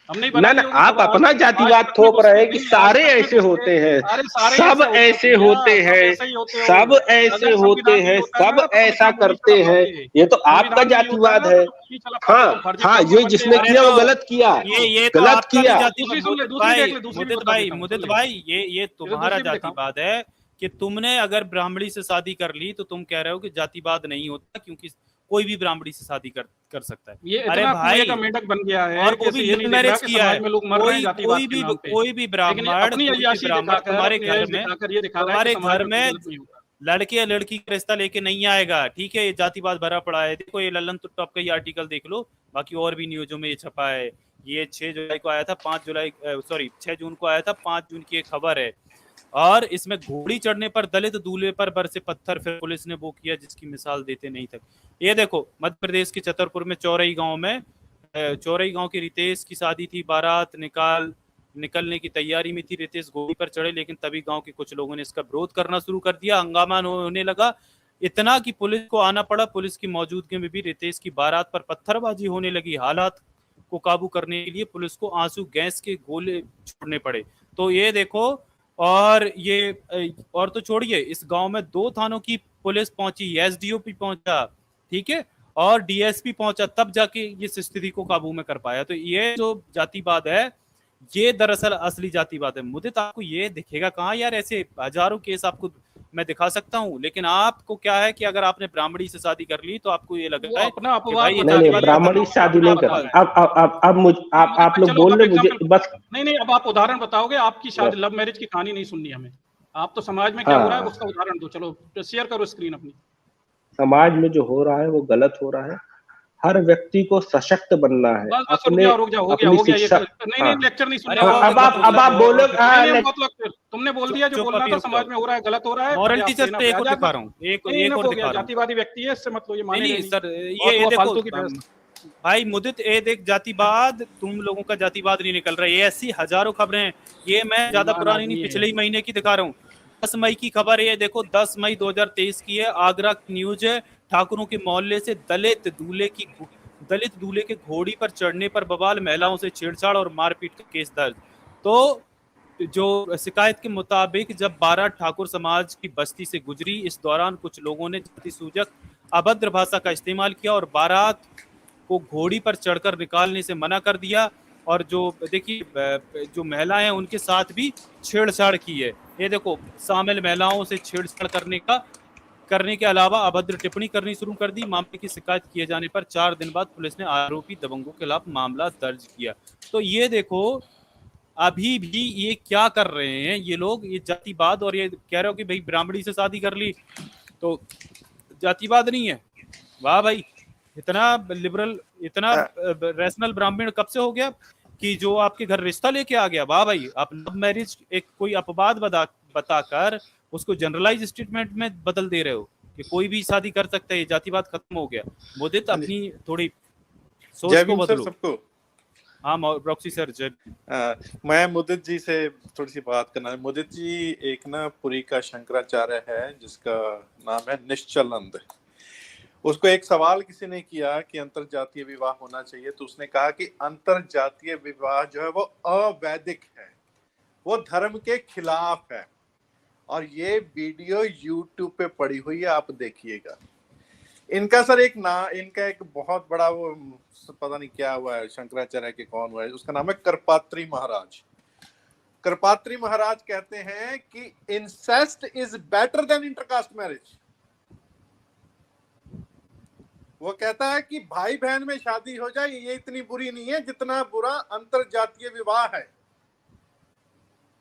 हमने ही ना बनाई ना, होगी आप खबर। अपना आज जातिवाद तक में थोप घुस रहे के, हैं कि नहीं नहीं, आज सारे तक में ऐसे घुस होते के, हैं, अरे सारे सब ऐसे ऐसे भैया, होते सब हैं, ऐसे ही होते हो। सब ऐसे अगर होते संविधान नहीं हैं, होता है सब ना तो ऐसा संविधान नहीं करते चला हैं। पाते। ये तो आपका संविधान नहीं होता है जातिवाद ना है। तो नहीं चला पाते, हाँ तो फर्जी हाँ, कानून ये बनते जिसने हैं। अरे किया वो तो गलत किया, ये तो गलत आपका भी किया। जातिवाद। दूसरी सुन ले, मुदित दूसरी भाई, देख ले, दूसरी भी मुदित बता भाई, देता हूँ, सुन मुदित ले। भाई, ये तुम्हारा दूसरी भी दिखाऊं? जातिवाद है कि तुमने अगर ब्राह्मणी से शादी कर ली तो तुम कह रहे हो कि जातिवाद नहीं होता, क्योंकि कोई भी ब्राह्मणी से शादी कर सकता है। ये अरे इतना कुएं का भाई, मेंढक बन गया है और कि वो इसे भी ये लव नहीं देख रहा मैरिज कि किया है। समाज में लोग मर रहे हैं जातिवाद के नाम पे। कोई भी लेकिन ये ब्राह्मण, अपनी अय्याशी दिखाकर, तुम्हारे अपनी घर ऐश में, दिखाकर ये दिखा रहा है कि तुम्हारे समाज घर में कुछ में गलत नहीं होता। लड़के या लड़की का रिश्ता लेके नहीं आएगा। ठीक है, ये जातिवाद भरा पड़ा है। देखो ये लल्लन टॉप का ये आर्टिकल देख लो, बाकी और भी न्यूज़ों में ये छपा है। ये 6 जुलाई को आया था, 5 जुलाई सॉरी 6 जून को आया था, 5 जून की एक खबर है। और इसमें घोड़ी चढ़ने पर दलित दूल्हे पर बरसे पत्थर, फिर पुलिस ने वो किया जिसकी मिसाल देते नहीं तक। ये देखो, मध्य प्रदेश के छतरपुर में चौरई गांव में, चौरई गांव की रितेश की शादी थी। बारात निकलने की तैयारी में थी। रितेश घोड़ी पर चढ़े, लेकिन तभी गांव के कुछ लोगों ने इसका विरोध करना शुरू कर दिया। हंगामा होने लगा, इतना कि पुलिस को आना पड़ा। पुलिस की मौजूदगी में भी रितेश की बारात पर पत्थरबाजी होने लगी। हालात को काबू करने के लिए पुलिस को आंसू गैस के गोले छोड़ने पड़े। तो ये देखो, और ये और तो छोड़िए, इस गांव में 2 थानों की पुलिस पहुंची, एसडीओपी पहुंचा, ठीक है, और डीएसपी पहुंचा, तब जाके इस स्थिति को काबू में कर पाया। तो ये जो जातिवाद है, ये दरअसल असली जातिवाद है। मुदित, आपको ये दिखेगा कहाँ यार? ऐसे हजारों केस आपको मैं दिखा सकता हूँ, लेकिन आपको क्या है कि अगर आपने ब्राह्मणी से शादी कर ली तो आपको ये लगता है अपना कि अपवाद भाई ये नहीं नहीं, जातिवाद ब्राह्मणी खत्म। शादी नहीं अपना कर। बताओ। आप लोग चलो बोल अब रहे मुझे एग्जाम्पल, बस। नहीं नहीं, अब आप उदाहरण बताओगे। आपकी शादी लव मैरिज की कहानी नहीं सुननी हमें। आप तो समाज में क्या हो रहा है हाँ, उसका उदाहरण दो। चलो शेयर करो स्क्रीन अपनी। समाज में जो हो रहा है वो गलत हो रहा है। हर व्यक्ति को सशक्त बनना है, बस बस, अपने रुक जाओ, अपनी हो गया ये शिक्षा। नहीं हाँ नहीं, लेक्चर नहीं सुनने अरे का। वो हाँ, अब आप बोलो। नहीं नहीं, हम बहुत लोग, तुमने बोल दिया जो चुप बोलना अभी था, रुक समाज जाओ। में हो रहा है, गलत हो रहा है। मॉरल पर्याप्त, टीचर enough पे है, एक और आजाद दिखा मत। रहा हूँ, नहीं, एक enough और हो दिखा गया, रहा हूँ। जातिवादी व्यक्ति है, इससे मतलब ये मानेगा नहीं नहीं। सर, ये फालतू देखो की बहस। भाई मुदित, ये देख, जातिवाद, तुम लोगों का जातिवाद नहीं निकल रहा है। ये ऐसी हजारों खबरें हैं। ये मैं ज्यादा बेईमान पुरानी नहीं, आदमी पिछले है। ही महीने की दिखा रहा हूँ। 10 मई की खबर है ये देखो, 10 मई 2023 की है। आगरा की न्यूज है। ठाकुरों के मोहल्ले से दलित दूल्हे के घोड़ी पर चढ़ने पर बवाल, महिलाओं से छेड़छाड़ और मारपीट का केस दर्ज। तो जो शिकायत के मुताबिक जब बारात ठाकुर समाज की बस्ती से गुजरी, इस दौरान कुछ लोगों ने जाति सूचक अभद्र भाषा का इस्तेमाल किया और बारात को घोड़ी पर चढ़कर निकालने से मना कर दिया। और जो देखिए, जो महिलाएं हैं उनके साथ भी छेड़छाड़ की है। ये देखो, शामिल महिलाओं से छेड़छाड़ करने के अलावा अभद्र टिप्पणी करनी शुरू कर दी। मामले की शिकायत किए जाने पर 4 दिन बाद पुलिस ने आरोपी दबंगों के खिलाफ मामला दर्ज किया। तो ये देखो, अभी भी ये क्या कर रहे हैं ये लोग, ये जातिवाद। और ये कह रहे हो कि भाई ब्राह्मणी से शादी कर ली तो जातिवाद नहीं है। वाह भाई, इतना लिबरल, इतना रैशनल ब्राह्मण कब से हो गया कि जो आपके घर रिश्ता लेके आ गया। वाह भाई, आप लव मैरिज एक कोई अपवाद बताकर उसको जनरलाइज स्टेटमेंट में बदल दे रहे हो कि कोई भी शादी कर सकता है, ये जातिवाद खत्म हो गया। मुदित, अपनी थोड़ी सोच को बदलो। सबको। हाँ रॉक्सी सर, मैं मुदित जी से थोड़ी सी बात करना है। मुदित जी एक ना पुरी का शंकराचार्य है जिसका नाम है निश्चलानंद। उसको एक सवाल किसी ने किया कि अंतरजातीय विवाह होना चाहिए, तो उसने कहा कि अंतरजातीय विवाह जो है वो अवैधिक है, वो धर्म के खिलाफ है। और ये वीडियो YouTube पे पड़ी हुई है, आप देखिएगा। इनका सर इनका एक बहुत बड़ा वो पता नहीं क्या हुआ है, शंकराचार्य के कौन हुआ है, उसका नाम है करपात्री महाराज। करपात्री महाराज कहते हैं कि incest is better than intercaste marriage. वो कहता है कि भाई बहन में शादी हो जाए ये इतनी बुरी नहीं है जितना बुरा अंतर जातीय विवाह है।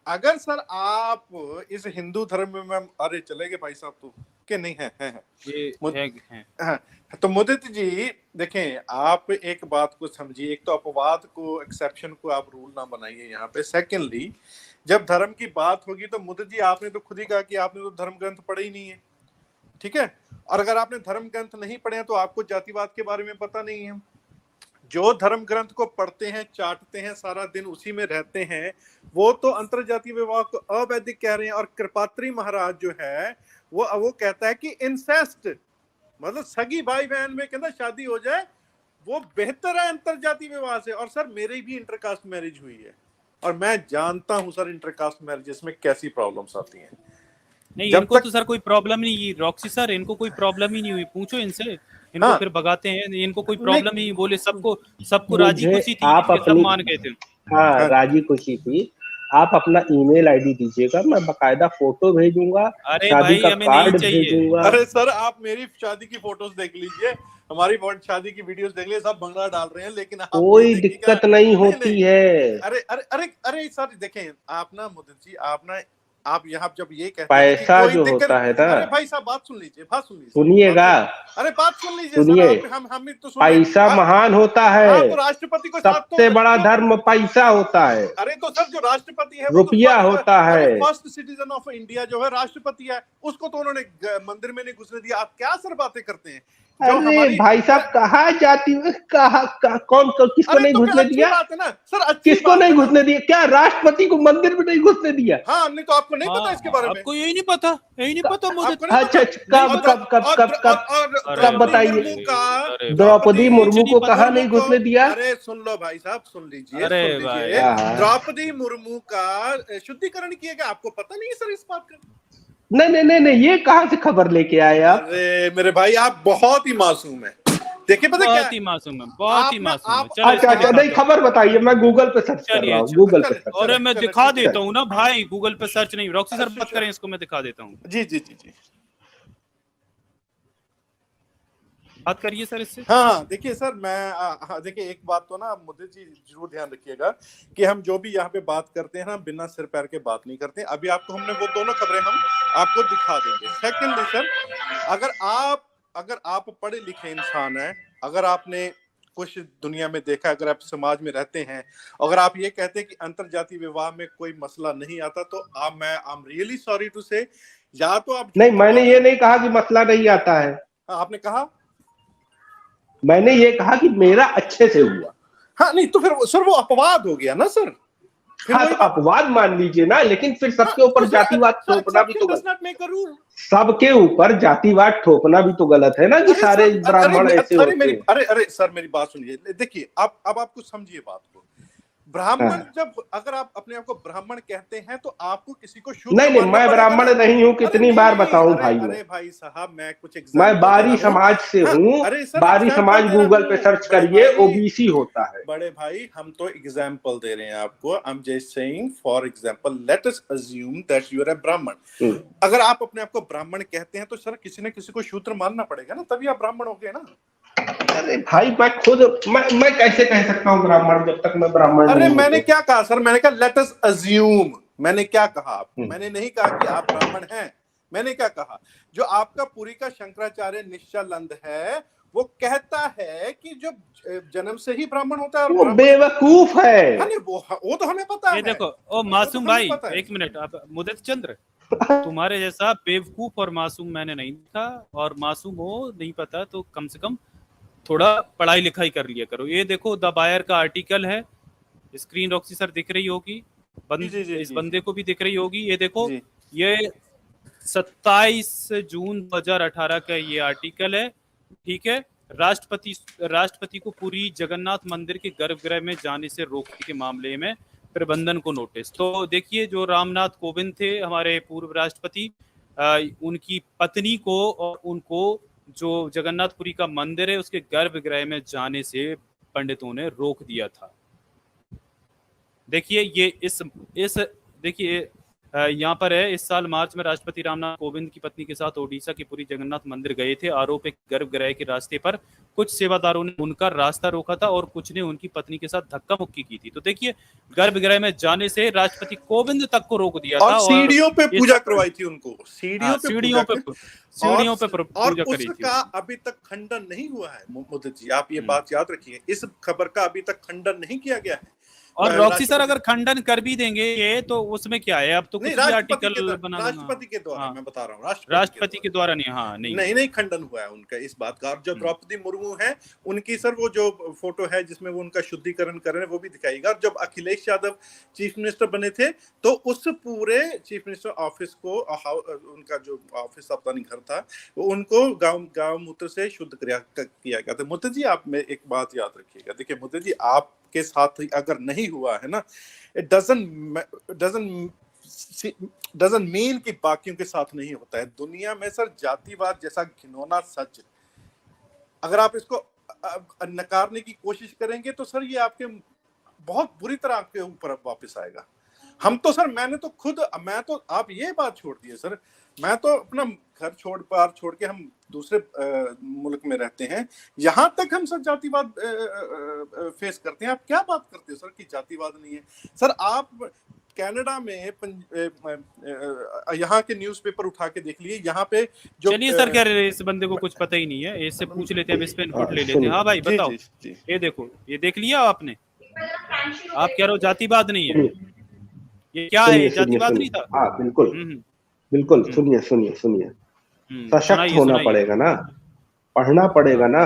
अगर सर आप इस हिंदू धर्म में अरे चले गए भाई साहब तो के नहीं है ये है। हाँ, तो मुदित जी देखें, आप एक बात को समझिए, एक तो अपवाद को, एक्सेप्शन को आप रूल ना बनाइए यहाँ पे। सेकेंडली, जब धर्म की बात होगी तो मुदित जी आपने तो खुद ही कहा कि आपने तो धर्म ग्रंथ पढ़े ही नहीं है, ठीक है। और अगर आपने धर्म ग्रंथ नहीं पढ़े हैं तो आपको जातिवाद के बारे में पता नहीं है। जो धर्म ग्रंथ को पढ़ते हैं, चाटते हैं, सारा दिन उसी में रहते हैं, वो तो अंतरजातीय विवाह को अवैधिक कह रहे हैं। और कृपात्री महाराज जो है वो कहता है कि इंसेस्ट मतलब सगी भाई बहन में कहता शादी हो जाए वो बेहतर है अंतरजातीय विवाह से। और सर मेरी भी इंटरकास्ट मैरिज हुई है और मैं जानता हूं सर इंटरकास्ट मैरिजेस में कैसी प्रॉब्लम्स आती हैं। नहीं, इनको तो सर कोई प्रॉब्लम नहीं, रॉक्सी सर इनको कोई प्रॉब्लम ही नहीं हुई, पूछो इनसे, इनको हाँ, फिर भगाते हैं, इनको कोई प्रॉब्लम ही, बोले सबको राजी खुशी थी, आप सब अपनी मान गए थे। हाँ राजी खुशी थी। आप अपना ईमेल आईडी दीजिएगा, मैं बकायदा फोटो भेजूंगा, अरे शादी भाई का हमें कार्ड नहीं चाहिए। भेजूंगा। अरे सर आप मेरी शादी की फोटोज देख लीजिए, हमारी शादी की वीडियोस देख लीजिए, सब भंगड़ा डाल रहे हैं, लेकिन आप कोई दिक्कत नहीं होती है। अरे अरे अरे अरे सर देखें, आप ना मुदित जी, आप यहाँ जब ये कहते पैसा हैं कि जो होता है ना, अरे भाई साहब बात सुन लीजिए, सुनिएगा, अरे बात सुन लीजिए सुनिए, सर, हम तो सुनिए। पैसा महान होता है, तो राष्ट्रपति को सबसे बड़ा धर्म पैसा होता है। अरे तो सर जो राष्ट्रपति है रुपया होता है। फर्स्ट सिटीजन ऑफ इंडिया जो है राष्ट्रपति है, उसको तो उन्होंने मंदिर में नहीं घुसने दिया। आप क्या सर बातें करते हैं? अरे भाई साहब कहा जाती कौन किसको नहीं घुसने दिया? बात है ना सर, किसको नहीं घुसने दिया? क्या राष्ट्रपति को मंदिर में नहीं घुसने दिया? हाँ, नहीं तो आपको नहीं पता इसके बारे में? आपको यही नहीं पता, यही नहीं पता मुझे। अच्छा, कब बताइए? द्रौपदी मुर्मू को कहा नहीं घुसने दिया? अरे सुन लो भाई साहब, सुन लीजिए, अरे द्रौपदी मुर्मू का शुद्धिकरण किया गया, आपको पता नहीं है सर इस बात का? नहीं, ये कहां से खबर लेके आए आप? अरे मेरे भाई आप बहुत ही मासूम है। देखिए पता क्या, बहुत ही मासूम है, बहुत ही मासूम है। अच्छा नहीं, खबर बताइए, मैं गूगल पे सर्च कर रहा हूँ, गूगल पे सर्च। और मैं दिखा देता हूँ ना भाई, गूगल पे सर्च नहीं, रॉक्सी सर बात करें, इसको मैं दिखा देता हूँ। जी बात करिए सर इससे। हाँ देखिए सर, मैं देखिए एक बात तो ना मुद्दे जी जरूर ध्यान रखिएगा कि हम जो भी यहाँ पे बात करते हैं ना, बिना सिर पैर के बात नहीं करते। अभी आपको हमने वो दोनों खबरें हम आपको दिखा देंगे। सेकंडली सर, अगर आप पढ़े लिखे इंसान हैं, अगर आपने कुछ दुनिया में देखा, अगर आप समाज में रहते हैं, अगर आप ये कहते हैं कि अंतरजातीय विवाह में कोई मसला नहीं आता, तो I am really sorry to say, या तो आप नहीं, मैंने ये नहीं कहा कि मसला नहीं आता है। आपने कहा, मैंने ये कहा कि मेरा अच्छे से हुआ। हाँ नहीं तो फिर सर वो अपवाद हो गया ना सर। हाँ तो अपवाद मान लीजिए ना, लेकिन फिर सबके ऊपर जातिवाद थोपना भी तो गलत। सबके ऊपर जातिवाद थोपना भी तो गलत है ना, कि सारे ब्राह्मण ऐसे होते हैं। अरे सर मेरी बात सुनिए, देखिए अब आप कुछ समझिए बात को। ब्राह्मण जब अगर आप अपने आप को ब्राह्मण कहते हैं तो आपको किसी को शूद्र नहीं, मैं ब्राह्मण नहीं हूँ, कितनी बार बताऊं भाई? अरे भाई साहब मैं कुछ मैं बारी समाज से हूँ। बारी समाज गूगल पे सर्च करिए, ओबीसी होता है। बड़े भाई हम तो एग्जाम्पल दे रहे हैं आपको। I am just saying for example, let us assume that you are a Brahmin. अगर आप अपने आप को ब्राह्मण कहते हैं तो सर किसी न किसी को शूद्र मानना पड़ेगा ना, तभी आप ब्राह्मण हो गए ना। अरे भाई मैं कैसे कह सकता हूँ ब्राह्मण जब तक मैं ब्राह्मण? अरे मैंने क्या कहा सर? मैंने कहा लेट अस अज्यूम। मैंने क्या कहा? मैंने नहीं कहा कि आप ब्राह्मण हैं। मैंने क्या कहा? जो आपका पुरी का शंकराचार्य निश्चलानंद है वो कहता है कि जो जन्म से ही ब्राह्मण होता है, वो बेवकूफ है। वो तो हमें पता है। ये देखो ओ मासूम भाई, एक मिनट, आप मुदित चंद्र, तुम्हारे जैसा बेवकूफ और मासूम मैंने नहीं था, और मासूम हो नहीं पता तो कम से कम थोड़ा पढ़ाई लिखाई कर लिया करो। ये देखो द बायर का आर्टिकल है, स्क्रीन रॉक्सी सर दिख रही होगी, इस बंदे को भी दिख रही होगी। ये देखो ये 27 जून 2018 का ये आर्टिकल है, ठीक है। राष्ट्रपति को पूरी जगन्नाथ मंदिर के गर्भगृह में जाने से रोकने के मामले में प्रबंधन को नोटिस। तो देखिए जो रामनाथ कोविंद थे हमारे पूर्व राष्ट्रपति, उनकी पत्नी को और उनको जो जगन्नाथपुरी का मंदिर है उसके गर्भगृह में जाने से पंडितों ने रोक दिया था। देखिए ये इस देखिए यहाँ पर है, इस साल मार्च में राष्ट्रपति रामनाथ कोविंद की पत्नी के साथ ओडिशा के पुरी जगन्नाथ मंदिर गए थे। आरोप है कि गर्भगृह के रास्ते पर कुछ सेवादारों ने उनका रास्ता रोका था और कुछ ने उनकी पत्नी के साथ धक्का मुक्की की थी। तो देखिए, गर्भगृह में जाने से राष्ट्रपति कोविंद तक को रोक दिया था और सीढ़ियों पे पूजा करवाई थी उनको, सीढ़ियों पे पूजा करी थी। उसका अभी तक खंडन नहीं हुआ है मुदित जी, आप ये बात याद रखिए, इस खबर का अभी तक खंडन नहीं किया गया है। और रॉक्सी सर अगर खंडन कर भी देंगे ये तो उसमें क्या है, अब तो कुछ भी आर्टिकल बना राष्ट्रपति के द्वारा, मैं बता रहा हूँ राष्ट्रपति के द्वारा नहीं, हाँ नहीं खंडन हुआ है उनका इस बात का। और जो द्रौपदी मुर्मू है उनकी सर वो जो फोटो है जिसमें वो उनका शुद्धिकरण कर रहे हैं वो भी दिखाएगा। और जब अखिलेश यादव चीफ मिनिस्टर बने थे तो उस पूरे चीफ मिनिस्टर ऑफिस को, उनका जो ऑफिस था, नहीं घर था, उनको गाँव मूत्र से शुद्ध किया गया था। मोदी जी आप में एक बात याद रखिएगा, देखिए मोदी जी आप के साथ अगर नहीं हुआ है ना, इट डजंट मीन कि बाकियों के साथ नहीं होता है। दुनिया में सर जातिवाद जैसा घिनौना सच, अगर आप इसको नकारने की कोशिश करेंगे तो सर ये आपके बहुत बुरी तरह आपके ऊपर वापस आएगा। हम तो सर मैं तो आप ये बात छोड़ दिए सर, मैं तो अपना घर छोड़ के हम दूसरे मुल्क में रहते हैं, यहाँ तक हम सर जातिवाद फेस करते हैं। आप क्या बात करते हो सर कि जातिवाद नहीं है? सर आप कनाडा में यहाँ के न्यूज़पेपर उठा के देख लिए, यहाँ पे जो चलिए सर कह रहे इस बंदे को कुछ पता ही नहीं है, इससे पूछ लेते हैं, इस पे इनपुट ले लेते हैं। हाँ भाई बताओ, ये देखो, ये देख लिया आपने, आप कह रहे हो जातिवाद नहीं है, ये क्या है? जातिवाद नहीं था? हाँ बिल्कुल सुनिए, सशक्त होना पड़ेगा ना, पढ़ना पड़ेगा ना,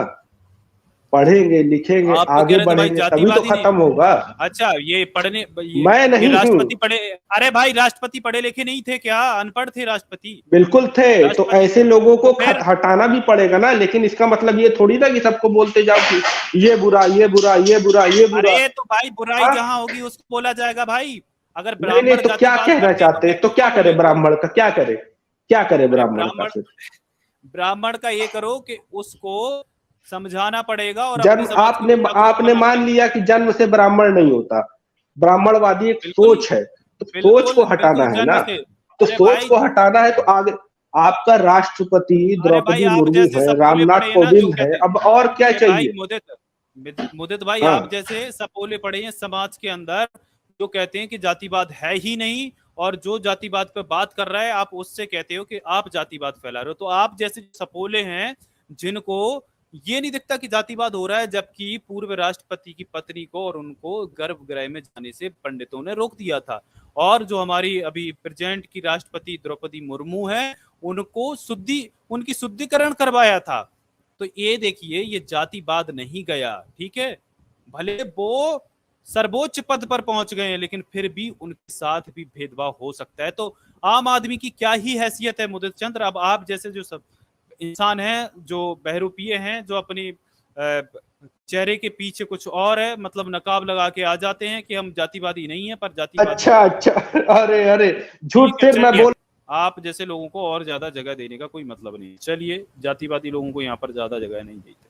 पढ़ेंगे लिखेंगे आगे बढ़ेंगे तभी तो खत्म होगा। अच्छा ये पढ़ने मैं नहीं राष्ट्रपति पढ़े, अरे भाई राष्ट्रपति पढ़े लिखे नहीं थे क्या? अनपढ़ थे राष्ट्रपति? बिल्कुल थे, तो ऐसे लोगों को हटाना भी पड़ेगा ना। लेकिन इसका मतलब ये थोड़ी ना कि सबको बोलते जाओ कि ये बुरा ये बुरा ये बुरा ये बुरा। अरे तो भाई बुराई जहाँ होगी उसको बोला जाएगा भाई। अगर ब्राह्मण तो क्या कहना चाहते तो क्या करे ब्राह्मण का, क्या करे ब्राह्मण का ये करो कि उसको समझाना पड़ेगा। और आपने मान लिया कि जन्म से ब्राह्मण नहीं होता, ब्राह्मणवादी एक सोच है, तो सोच को हटाना है ना, तो सोच को हटाना है। तो आगे आपका राष्ट्रपति द्रौपदी मुर्मू है, रामनाथ कोविंद है, अब और क्या चाहिए? मुदित भाई आप जैसे सपोले पड़े हैं समाज के अंदर जो कहते हैं कि जातिवाद है ही नहीं, और जो जातिवाद पे बात कर रहा है आप उससे कहते हो कि आप जातिवाद फैला रहे हो। तो आप जैसे सपोले हैं जिनको ये नहीं दिखता कि जातिवाद हो रहा है, जबकि पूर्व राष्ट्रपति की पत्नी को और उनको गर्भगृह में जाने से पंडितों ने रोक दिया था, और जो हमारी अभी प्रेजेंट की राष्ट्रपति द्रौपदी मुर्मू है उनको उनकी शुद्धिकरण करवाया था। तो ये देखिए, ये जातिवाद नहीं गया, ठीक है, भले वो सर्वोच्च पद पर पहुंच गए हैं लेकिन फिर भी उनके साथ भी भेदभाव हो सकता है। तो आम आदमी की क्या ही हैसियत है मुदित चंद्र? अब आप जैसे जो सब इंसान हैं जो बहरूपीय हैं, जो अपनी चेहरे के पीछे कुछ और है, मतलब नकाब लगा के आ जाते हैं कि हम जातिवादी नहीं है पर जातिवादी। अच्छा अरे झूठ फिर मैं बोल। आप जैसे लोगों को और ज्यादा जगह देने का कोई मतलब नहीं। चलिए, जातिवादी लोगों को यहाँ पर ज्यादा जगह नहीं देते।